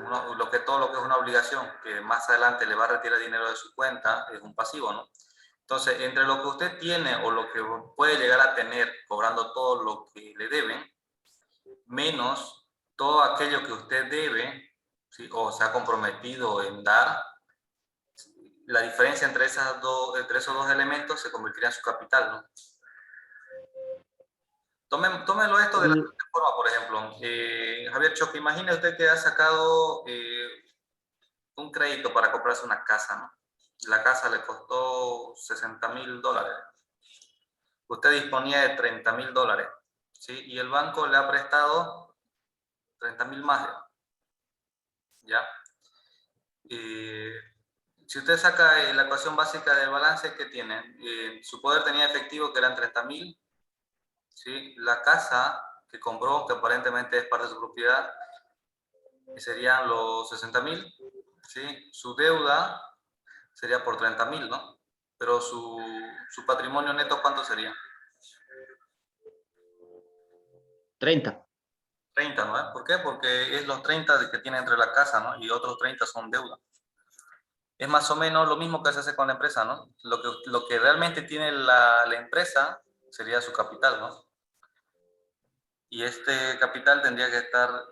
todo lo que es una obligación, que más adelante le va a retirar dinero de su cuenta, es un pasivo, ¿no? Entonces, entre lo que usted tiene o lo que puede llegar a tener cobrando todo lo que le deben, menos todo aquello que usted debe, ¿sí? O se ha comprometido en dar, la diferencia entre esos dos elementos se convertiría en su capital, ¿no? Tómenlo esto de la siguiente forma, por ejemplo. Javier Choque, imagine usted que ha sacado un crédito para comprarse una casa, ¿no? La casa le costó $60,000. Usted disponía de $30,000, ¿sí? Y el banco le ha prestado 30,000 más, ¿ya? Si usted saca la ecuación básica del balance, ¿qué tiene? Su poder tenía efectivo, que eran 30,000, ¿sí? La casa que compró, que aparentemente es parte de su propiedad, que serían los 60,000, ¿sí? Su deuda sería por 30,000, ¿no? Pero su patrimonio neto, ¿cuánto sería? 30. 30, ¿no? ¿Por qué? Porque es los 30 que tiene entre la casa, ¿no? Y otros 30 son deuda. Es más o menos lo mismo que se hace con la empresa, ¿no? Lo que realmente tiene la empresa sería su capital, ¿no? Y este capital tendría que estar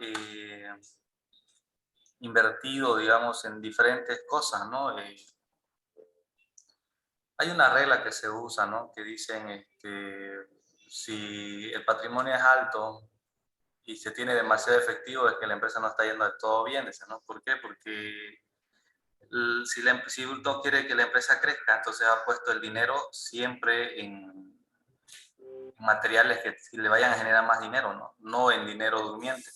invertido, digamos, en diferentes cosas, ¿no? Hay una regla que se usa, ¿no? Que dicen que si el patrimonio es alto y se tiene demasiado efectivo, es que la empresa no está yendo de todo bien, ¿no? ¿Por qué? Porque si uno quiere que la empresa crezca, entonces ha puesto el dinero siempre en materiales que le vayan a generar más dinero, ¿no? No en dinero durmiente.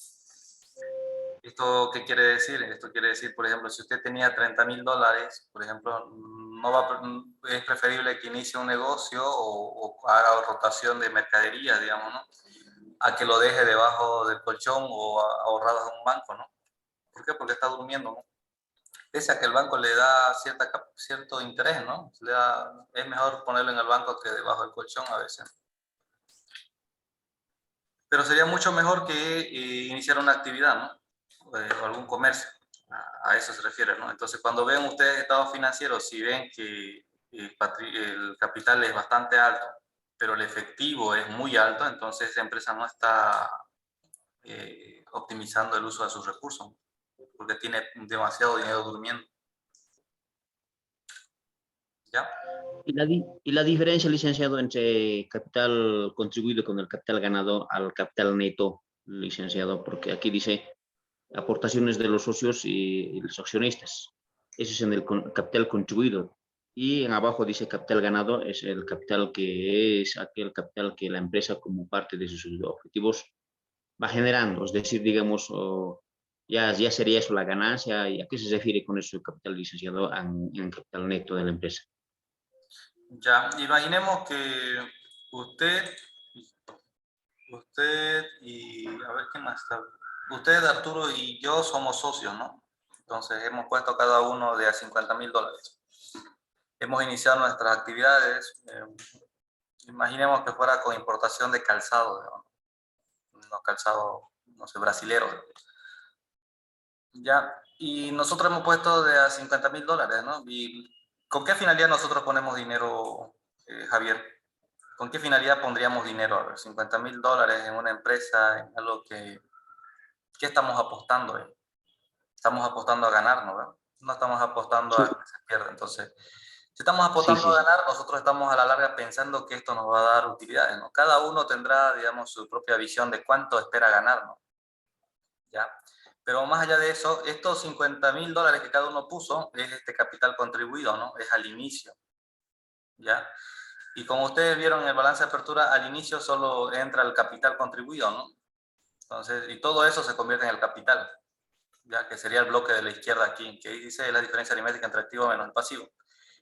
¿Esto qué quiere decir? Esto quiere decir, por ejemplo, si usted tenía $30,000, por ejemplo, es preferible que inicie un negocio o haga rotación de mercadería, digamos, ¿no? A que lo deje debajo del colchón o ahorrado en un banco, ¿no? ¿Por qué? Porque está durmiendo, ¿no? Pese a que el banco le da cierto interés, ¿no? Es mejor ponerlo en el banco que debajo del colchón a veces. Pero sería mucho mejor que iniciar una actividad, ¿no? O algún comercio. A eso se refiere, ¿no? Entonces, cuando ven ustedes estados financieros, si ven que el capital es bastante alto, pero el efectivo es muy alto, entonces esa empresa no está optimizando el uso de sus recursos, porque tiene demasiado dinero durmiendo. ¿Ya? Y la diferencia, licenciado, entre capital contribuido con el capital ganado al capital neto, licenciado, porque aquí dice aportaciones de los socios y los accionistas. Eso es en el capital contribuido. Y en abajo dice capital ganado, es el capital que es aquel capital que la empresa como parte de sus objetivos va generando. Es decir, digamos, ya sería eso la ganancia. ¿Y a qué se refiere con eso el capital, licenciado, en capital neto de la empresa? Ya, imaginemos que usted y, a ver, ¿qué más está? Usted, Arturo y yo somos socios, ¿no? Entonces hemos puesto cada uno de a $50,000. Hemos iniciado nuestras actividades. Imaginemos que fuera con importación de calzado, ¿no? Calzado, no sé, brasilero. Ya, y nosotros hemos puesto de a $50,000, ¿no? Y ¿Con qué finalidad nosotros ponemos dinero, Javier? ¿Con qué finalidad pondríamos dinero? A ver, $50,000 en una empresa, en algo que... ¿Qué estamos apostando? Estamos apostando a ganar, ¿no? No estamos apostando Sí, a que se pierda. Entonces, si estamos Sí, apostando sí, a sí. ganar, nosotros estamos a la larga pensando que esto nos va a dar utilidades, ¿no? Cada uno tendrá, digamos, su propia visión de cuánto espera ganar, ¿no? ¿Ya? Pero más allá de eso, estos $50,000 que cada uno puso es este capital contribuido, ¿no? Es al inicio, ¿ya? Y como ustedes vieron en el balance de apertura, al inicio solo entra el capital contribuido, ¿no? Entonces, y todo eso se convierte en el capital, ya que sería el bloque de la izquierda aquí, que dice la diferencia aritmética entre activo menos el pasivo.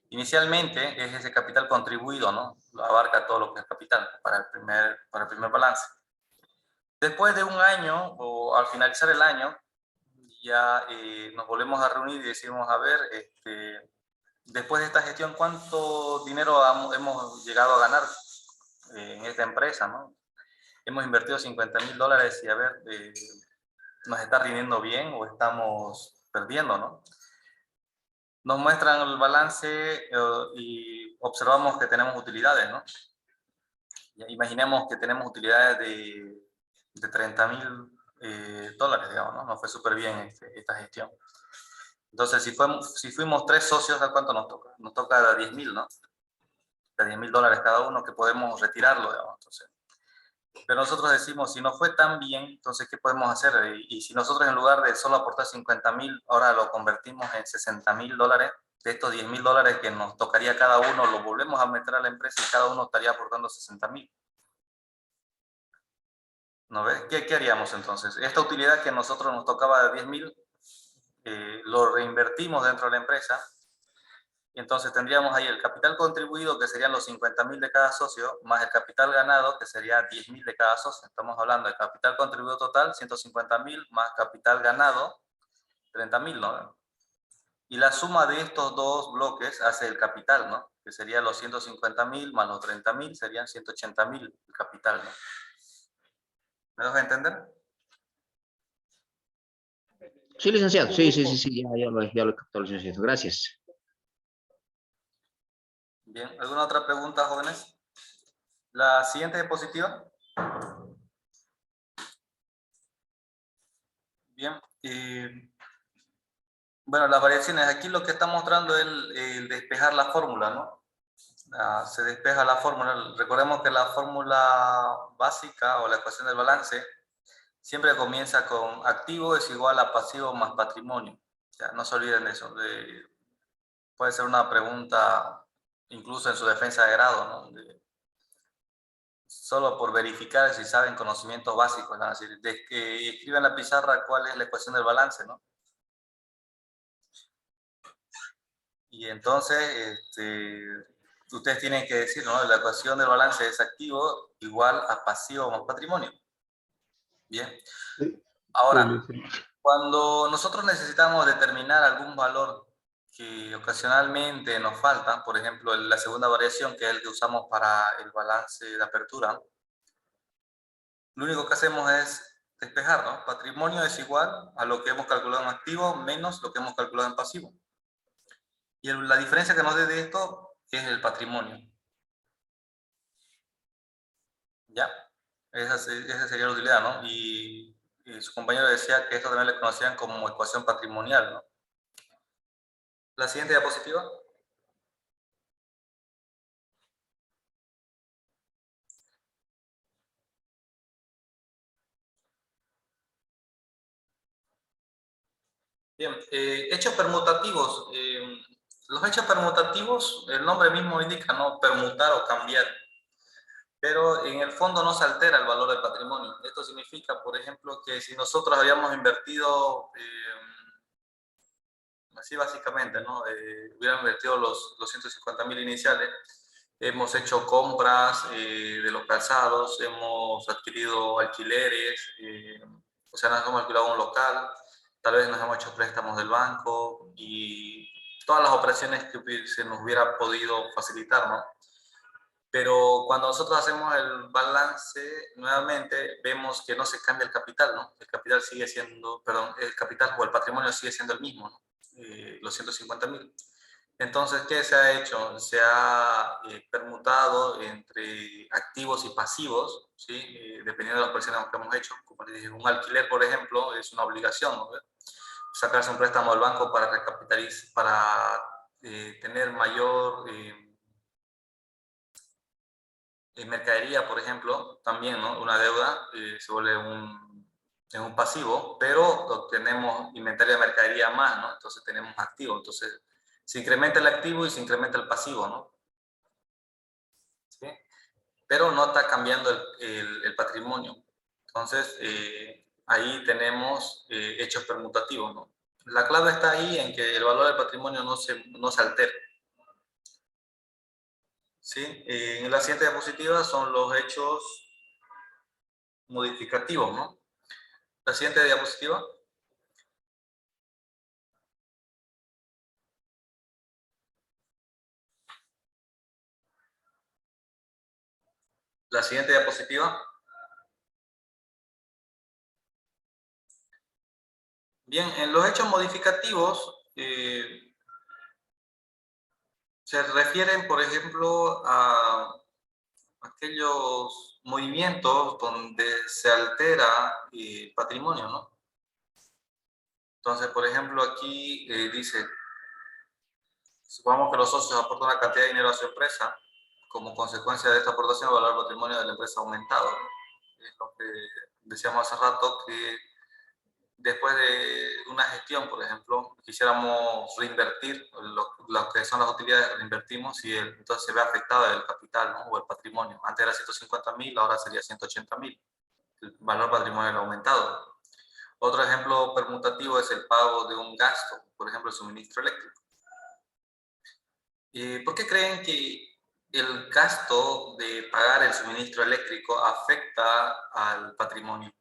Inicialmente es ese capital contribuido, ¿no? Lo abarca todo lo que es capital para el primer balance. Después de un año o al finalizar el año, ya nos volvemos a reunir y decimos, a ver, después de esta gestión, ¿cuánto dinero hemos llegado a ganar en esta empresa, ¿no? Hemos invertido $50,000 y a ver, ¿nos está rindiendo bien o estamos perdiendo, ¿no? Nos muestran el balance y observamos que tenemos utilidades, ¿no? Imaginemos que tenemos utilidades de $30,000, digamos, ¿no? Nos fue súper bien esta gestión. Entonces, si fuimos 3 socios, ¿a cuánto nos toca? Nos toca a 10,000, ¿no? De $10,000 cada uno que podemos retirarlo, digamos. Entonces, pero nosotros decimos, si no fue tan bien, entonces, ¿qué podemos hacer? Y si nosotros en lugar de solo aportar 50,000, ahora lo convertimos en $60,000, de estos $10,000 que nos tocaría cada uno, lo volvemos a meter a la empresa y cada uno estaría aportando 60,000. ¿No ves? ¿Qué haríamos entonces? Esta utilidad que a nosotros nos tocaba de 10,000, lo reinvertimos dentro de la empresa. Y entonces tendríamos ahí el capital contribuido, que serían los 50,000 de cada socio, más el capital ganado, que sería 10,000 de cada socio. Estamos hablando de capital contribuido total, 150,000, más capital ganado, 30,000, ¿no? Y la suma de estos dos bloques hace el capital, ¿no? Que sería los 150,000 más los 30,000, serían 180,000 el capital, ¿no? ¿Me dejas entender? Sí, licenciado. Sí, sí, sí, sí, ya lo he captado, licenciado. Gracias. Bien, ¿alguna otra pregunta, jóvenes? La siguiente diapositiva. Bien, bueno, las variaciones. Aquí lo que está mostrando es el despejar la fórmula, ¿no? Se despeja la fórmula. Recordemos que la fórmula básica o la ecuación del balance siempre comienza con activo es igual a pasivo más patrimonio. Ya, no se olviden de eso. Puede ser una pregunta incluso en su defensa de grado, ¿no? Solo por verificar si saben conocimientos básicos, ¿no? Es decir, de que escriban en la pizarra cuál es la ecuación del balance, ¿no? Y entonces, ustedes tienen que decir, ¿no? La ecuación del balance es activo igual a pasivo más patrimonio. Bien. Sí, Ahora, sí. cuando nosotros necesitamos determinar algún valor que ocasionalmente nos falta, por ejemplo, la segunda variación, que es el que usamos para el balance de apertura, lo único que hacemos es despejar, ¿no? Patrimonio es igual a lo que hemos calculado en activo menos lo que hemos calculado en pasivo. Y la diferencia que nos dé de esto es el patrimonio. ¿Ya? Esa sería la utilidad, ¿no? Y su compañero decía que esto también le conocían como ecuación patrimonial, ¿no? La siguiente diapositiva. Bien, hechos permutativos. Los hechos permutativos, el nombre mismo indica, ¿no? Permutar o cambiar. Pero en el fondo no se altera el valor del patrimonio. Esto significa, por ejemplo, que si nosotros habíamos invertido, así básicamente, ¿no? Hubiéramos invertido los 150,000 iniciales, hemos hecho compras de los calzados, hemos adquirido alquileres, o sea, nos hemos alquilado un local, tal vez nos hemos hecho préstamos del banco y todas las operaciones que se nos hubiera podido facilitar, ¿no? Pero cuando nosotros hacemos el balance, nuevamente vemos que no se cambia el capital, ¿no? El capital sigue siendo, perdón, el capital o el patrimonio sigue siendo el mismo, ¿no? Los 150,000. Entonces, ¿qué se ha hecho? Se ha permutado entre activos y pasivos, ¿sí? Dependiendo de los préstamos que hemos hecho. Como les dije, un alquiler, por ejemplo, es una obligación, ¿no? Sacarse un préstamo al banco para recapitalizar, para tener mayor mercadería, por ejemplo, también, ¿no? Una deuda se vuelve un pasivo, pero obtenemos inventario de mercadería más, ¿no? Entonces tenemos activo. Entonces, se incrementa el activo y se incrementa el pasivo, ¿no? ¿Sí? Pero no está cambiando el patrimonio. Entonces, ahí tenemos hechos permutativos, ¿no? La clave está ahí en que el valor del patrimonio no se altere. ¿Sí? En la siguiente diapositiva son los hechos modificativos, ¿no? La siguiente diapositiva. La siguiente diapositiva. Bien, en los hechos modificativos se refieren, por ejemplo, a aquellos movimientos donde se altera el patrimonio, ¿no? Entonces, por ejemplo, aquí dice, supongamos que los socios aportan una cantidad de dinero a su empresa, como consecuencia de esta aportación, el valor del patrimonio de la empresa ha aumentado, ¿no? Es lo que decíamos hace rato, que después de una gestión, por ejemplo, quisiéramos reinvertir lo que son las utilidades, reinvertimos y entonces se ve afectado el capital, ¿no? O el patrimonio. Antes era 150.000, ahora sería 180.000. El valor patrimonial ha aumentado. Otro ejemplo permutativo es el pago de un gasto, por ejemplo, el suministro eléctrico. ¿Por qué creen que el gasto de pagar el suministro eléctrico afecta al patrimonio?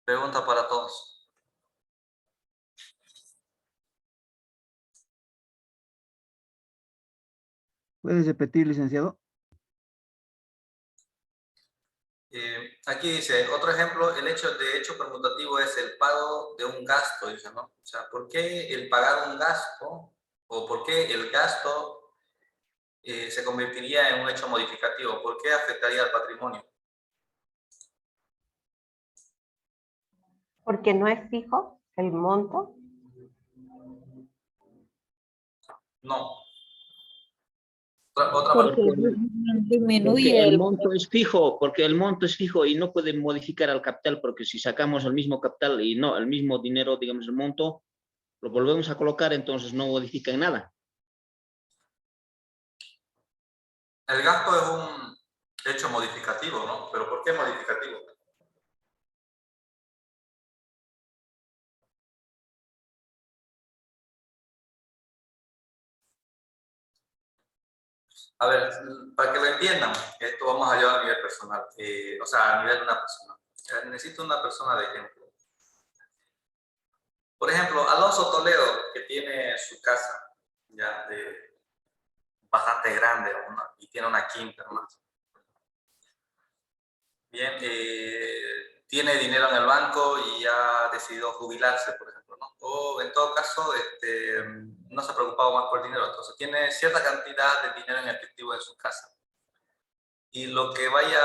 Pregunta para todos. ¿Puedes repetir, licenciado? Aquí dice, otro ejemplo, el hecho de hecho permutativo es el pago de un gasto, dice, ¿no? O sea, ¿por qué el pagar un gasto o por qué el gasto se convertiría en un hecho modificativo? ¿Por qué afectaría al patrimonio? Porque no es fijo el monto. No. Otra Porque Porque disminuye el el... monto es fijo, porque el monto es fijo y no pueden modificar al capital, porque si sacamos el mismo capital y no el mismo dinero, digamos el monto, lo volvemos a colocar, entonces no modifican nada. El gasto es un hecho modificativo, ¿no? ¿Pero por qué modificativo? A ver, para que lo entiendan, esto vamos a llevar a nivel personal, o sea, a nivel de una persona. Necesito una persona de ejemplo. Por ejemplo, Alonso Toledo, que tiene su casa ya bastante grande y tiene una quinta más. Bien, tiene dinero en el banco y ha decidido jubilarse, por ejemplo, ¿no? O en todo caso, no se ha preocupado más por el dinero, entonces tiene cierta cantidad de dinero en efectivo en su casa. Y lo que vaya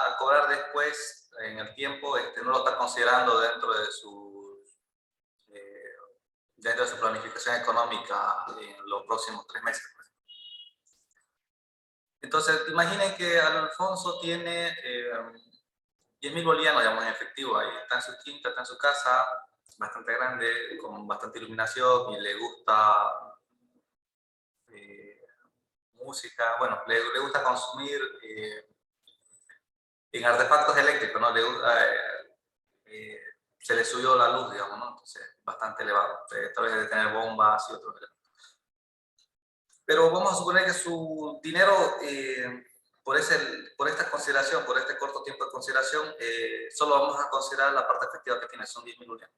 a cobrar después, en el tiempo, no lo está considerando dentro de su planificación económica en los próximos 3 meses. Entonces, imaginen que Alfonso tiene 10.000 bolivianos, digamos, en efectivo. Ahí está en su quinta, está en su casa, bastante grande, con bastante iluminación y le gusta música. Bueno, le gusta consumir en artefactos eléctricos, ¿no? Se le subió la luz, digamos, ¿no? Entonces, bastante elevado. Tal vez de tener bombas y otros elementos. Pero vamos a suponer que su dinero, por esta consideración, por este corto tiempo de consideración, solo vamos a considerar la parte efectiva que tiene, son 10.000 bolivianos.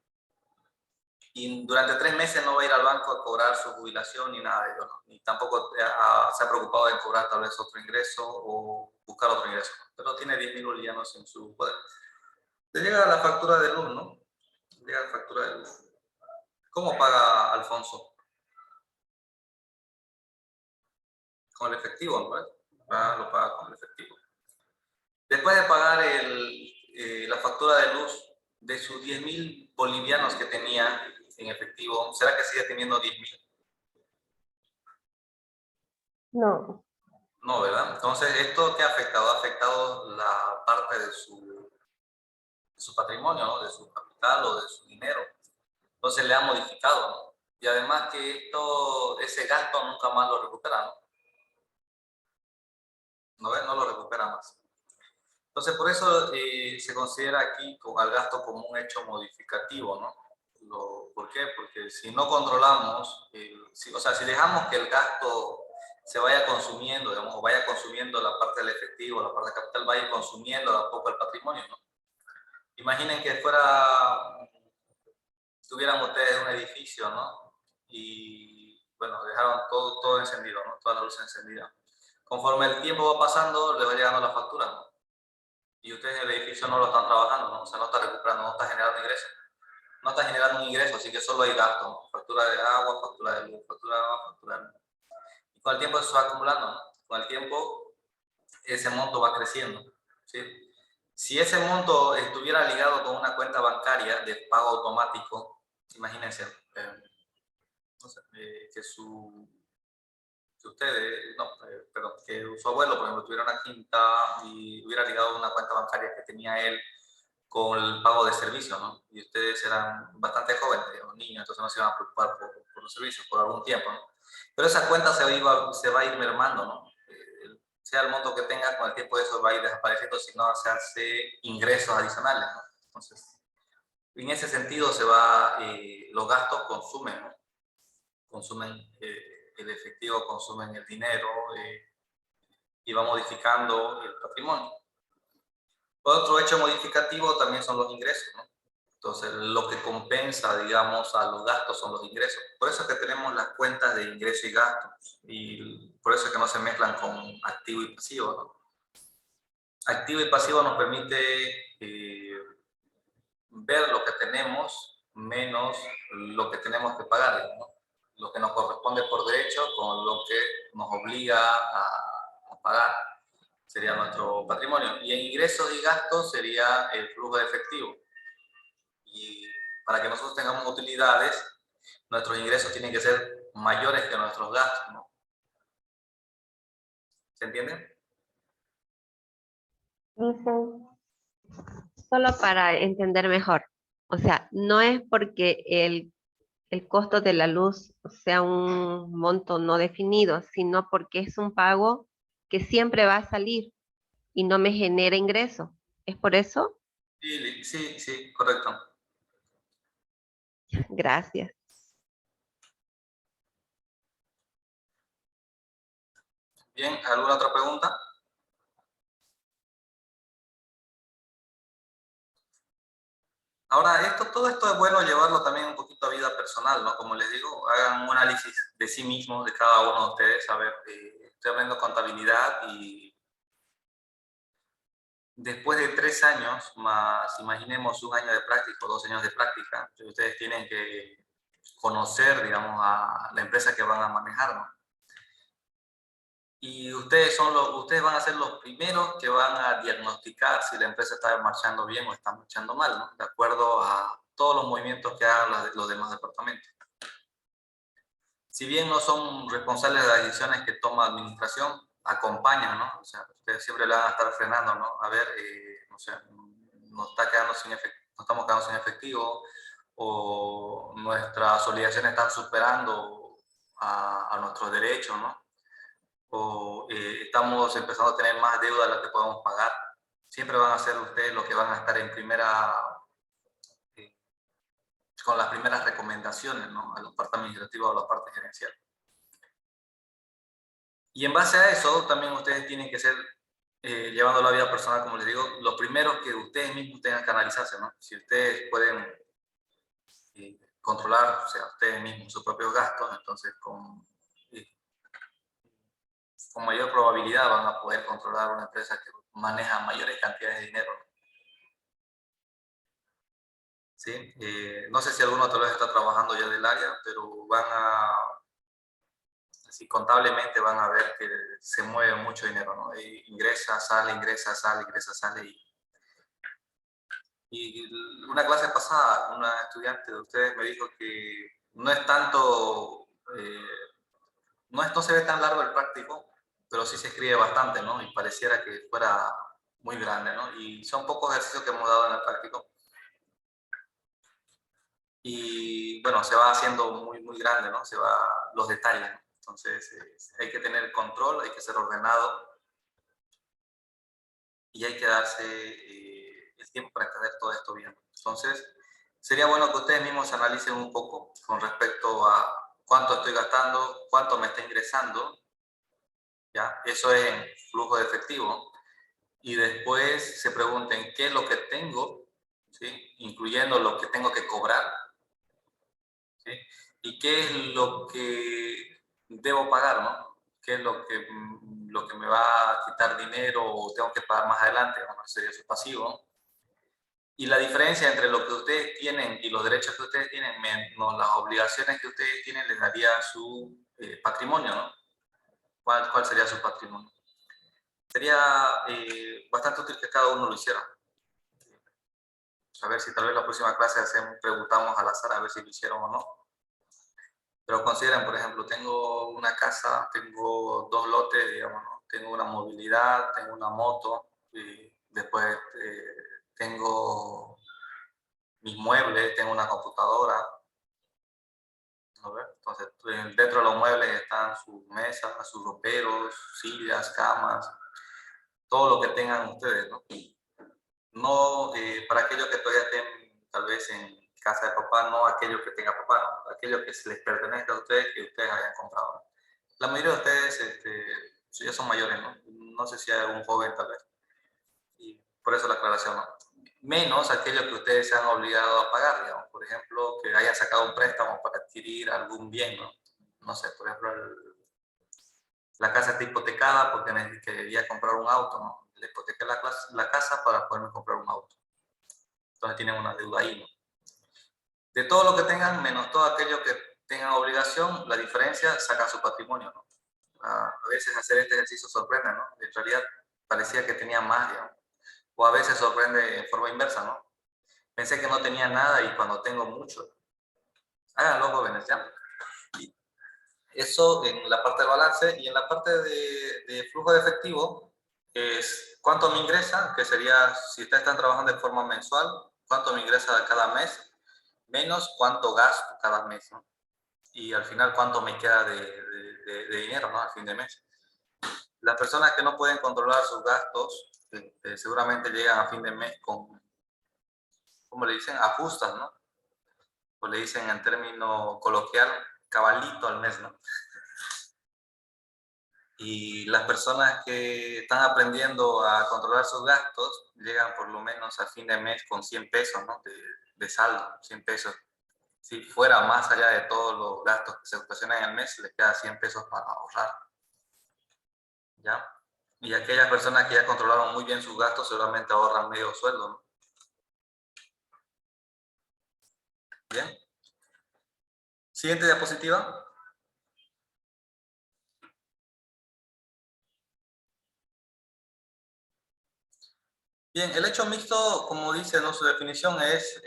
Y durante 3 meses no va a ir al banco a cobrar su jubilación ni nada de ello, ¿no? Ni tampoco se ha preocupado de cobrar tal vez otro ingreso o buscar otro ingreso, ¿no? Pero tiene 10.000 bolivianos en su poder. Le llega la factura de luz, ¿no? Le llega la factura de luz. ¿Cómo paga Alfonso? con el efectivo, ¿no? Lo paga con el efectivo. Después de pagar la factura de luz de sus 10.000 bolivianos que tenía en efectivo, ¿será que sigue teniendo 10.000? No, No, ¿verdad? Entonces, ¿esto qué ha afectado? Ha afectado la parte de su patrimonio, ¿no? De su capital o de su dinero. Entonces, le ha modificado, ¿no? Y además que ese gasto nunca más lo recupera, ¿no? ¿No ves? No lo recupera más. Entonces, por eso se considera aquí al gasto como un hecho modificativo, ¿no? ¿Por qué? Porque si no controlamos, o sea, si dejamos que el gasto se vaya consumiendo, digamos, o vaya consumiendo la parte del efectivo, la parte del capital, vaya consumiendo de a poco el patrimonio, ¿no? Imaginen que tuvieran ustedes un edificio, ¿no? Y, bueno, dejaron todo encendido, ¿no? Toda la luz encendida. Conforme el tiempo va pasando, les va llegando la factura, ¿no? Y ustedes en el edificio no lo están trabajando, ¿no? O sea, no está recuperando, no está generando ingresos. No está generando un ingreso, así que solo hay gasto, ¿no? Factura de agua, factura de luz, factura de agua, factura de luz. Y con el tiempo eso se va acumulando, ¿no? Con el tiempo ese monto va creciendo, ¿sí? Si ese monto estuviera ligado con una cuenta bancaria de pago automático, imagínense, no sé, que ustedes, no, perdón, que su abuelo, por ejemplo, tuviera una quinta y hubiera ligado una cuenta bancaria que tenía él con el pago de servicios, ¿no? Y ustedes eran bastante jóvenes, digamos, niños, entonces no se iban a preocupar por los servicios por algún tiempo, ¿no? Pero esa cuenta se va a ir mermando, ¿no? Sea el monto que tenga, con el tiempo eso va a ir desapareciendo si no se hace ingresos adicionales, ¿no? Entonces, en ese sentido los gastos consumen, ¿no? Consumen el efectivo, consumen el dinero y va modificando el patrimonio. Otro hecho modificativo también son los ingresos, ¿no? Entonces, lo que compensa, digamos, a los gastos son los ingresos. Por eso es que tenemos las cuentas de ingreso y gastos. Y por eso es que no se mezclan con activo y pasivo, ¿no? Activo y pasivo nos permite ver lo que tenemos menos lo que tenemos que pagar, ¿no? Lo que nos corresponde por derecho con lo que nos obliga a pagar. Sería nuestro patrimonio. Y en ingresos y gastos sería el flujo de efectivo. Y para que nosotros tengamos utilidades, nuestros ingresos tienen que ser mayores que nuestros gastos, ¿no? ¿Se entiende? dicen, solo para entender mejor. O sea, no es porque el costo de la luz sea un monto no definido, sino porque es un pago que siempre va a salir y no me genera ingreso. ¿Es por eso? Sí, correcto. Gracias. Bien, ¿alguna otra pregunta? Ahora, todo esto es bueno llevarlo también un poquito a vida personal, ¿no? Como les digo, hagan un análisis de sí mismos, de cada uno de ustedes. A ver, estoy hablando de contabilidad y después de 3 años, más imaginemos un año de práctica o 2 años de práctica, ustedes tienen que conocer, digamos, a la empresa que van a manejar, ¿no? Y ustedes van a ser los primeros que van a diagnosticar si la empresa está marchando bien o está marchando mal, ¿no? De acuerdo a todos los movimientos que hagan los demás departamentos. Si bien no son responsables de las decisiones que toma la administración, acompañan, ¿no? O sea, ustedes siempre le van a estar frenando, ¿no? A ver, no sé, nos estamos quedando sin efectivo o nuestras obligaciones están superando a nuestros derechos, ¿no? O estamos empezando a tener más deuda de la que podemos pagar. Siempre van a ser ustedes los que van a estar con las primeras recomendaciones, ¿no? A la parte administrativa o a la parte gerencial. Y en base a eso, también ustedes tienen que ser, llevando la vida personal, como les digo, los primeros que ustedes mismos tengan que analizarse, ¿no? Si ustedes pueden controlar, o sea, ustedes mismos sus propios gastos, entonces con mayor probabilidad van a poder controlar una empresa que maneja mayores cantidades de dinero. ¿Sí? No sé si alguno tal vez está trabajando ya del área, pero si contablemente van a ver que se mueve mucho dinero, ¿no? Ingresa, sale, ingresa, sale, ingresa, sale. Y una clase pasada, una estudiante de ustedes me dijo que no es tanto, no se ve tan largo el práctico, pero sí se escribe bastante, ¿no? Y pareciera que fuera muy grande, ¿no? Y son pocos ejercicios que hemos dado en el práctico. Y bueno, se va haciendo muy, muy grande, ¿no? Se va los detalles, ¿no? Entonces hay que tener control, hay que ser ordenado y hay que darse el tiempo para entender todo esto bien. Entonces, sería bueno que ustedes mismos se analicen un poco con respecto a cuánto estoy gastando, cuánto me está ingresando, ¿ya? Eso es en flujo de efectivo. Y después se pregunten qué es lo que tengo, ¿sí? Incluyendo lo que tengo que cobrar, ¿sí? Y qué es lo que debo pagar, ¿no? ¿Qué es lo que me va a quitar dinero o tengo que pagar más adelante? Bueno, sería su pasivo. Y la diferencia entre lo que ustedes tienen y los derechos que ustedes tienen menos las obligaciones que ustedes tienen les daría su patrimonio, ¿no? ¿Cuál sería su patrimonio? Sería bastante útil que cada uno lo hiciera. A ver si tal vez la próxima clase preguntamos al azar a ver si lo hicieron o no. Pero consideren, por ejemplo, tengo una casa, tengo 2 lotes, digamos, ¿no? Tengo una movilidad, tengo una moto, y después tengo mis muebles, tengo una computadora, ¿no ves? Entonces, dentro de los muebles están sus mesas, sus roperos, sillas, camas, todo lo que tengan ustedes, ¿no? No para aquellos que todavía estén tal vez en casa de papá, no aquellos que tenga papá, ¿no? Aquellos que les pertenezca a ustedes, que ustedes hayan comprado, ¿no? La mayoría de ustedes ya son mayores, ¿no? No sé si hay algún joven tal vez. Y por eso la aclaración, ¿no? Menos aquellos que ustedes se han obligado a pagar, digamos. Por ejemplo, que hayan sacado un préstamo para adquirir algún bien, ¿no? No sé, por ejemplo, la casa está hipotecada porque quería comprar un auto, ¿no? Le hipotequé la casa para poderme comprar un auto. Entonces tienen una deuda ahí, ¿no? De todo lo que tengan, menos todo aquello que tengan obligación, la diferencia saca su patrimonio, ¿no? A veces hacer este ejercicio sorprende, ¿no? En realidad parecía que tenía más, digamos. O a veces sorprende en forma inversa, ¿no? Pensé que no tenía nada y cuando tengo mucho. Háganlo, jóvenes, ¿ya? Eso en la parte de balance. Y en la parte de flujo de efectivo es cuánto me ingresa, que sería, si ustedes están trabajando de forma mensual, cuánto me ingresa cada mes, menos cuánto gasto cada mes, ¿no? Y al final cuánto me queda de dinero, ¿no? Al fin de mes. Las personas que no pueden controlar sus gastos seguramente llegan a fin de mes con, ¿cómo le dicen? Ajustas, ¿no? O le dicen en término coloquial, cabalito al mes, ¿no? Y las personas que están aprendiendo a controlar sus gastos llegan por lo menos a fin de mes con 100 pesos, ¿no? De saldo, 100 pesos. Si fuera más allá de todos los gastos que se ocasionan en el mes, les queda 100 pesos para ahorrar. ¿Ya? Y aquellas personas que ya controlaron muy bien sus gastos seguramente ahorran medio sueldo, ¿no? Bien. Siguiente diapositiva. Bien, el hecho mixto, como dice, ¿no? Su definición es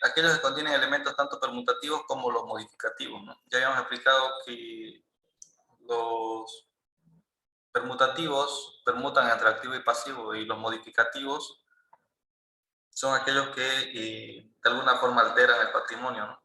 aquellos que contienen elementos tanto permutativos como los modificativos, ¿no? Ya habíamos explicado que los permutativos permutan entre activo y pasivo, y los modificativos son aquellos que de alguna forma alteran el patrimonio, ¿no?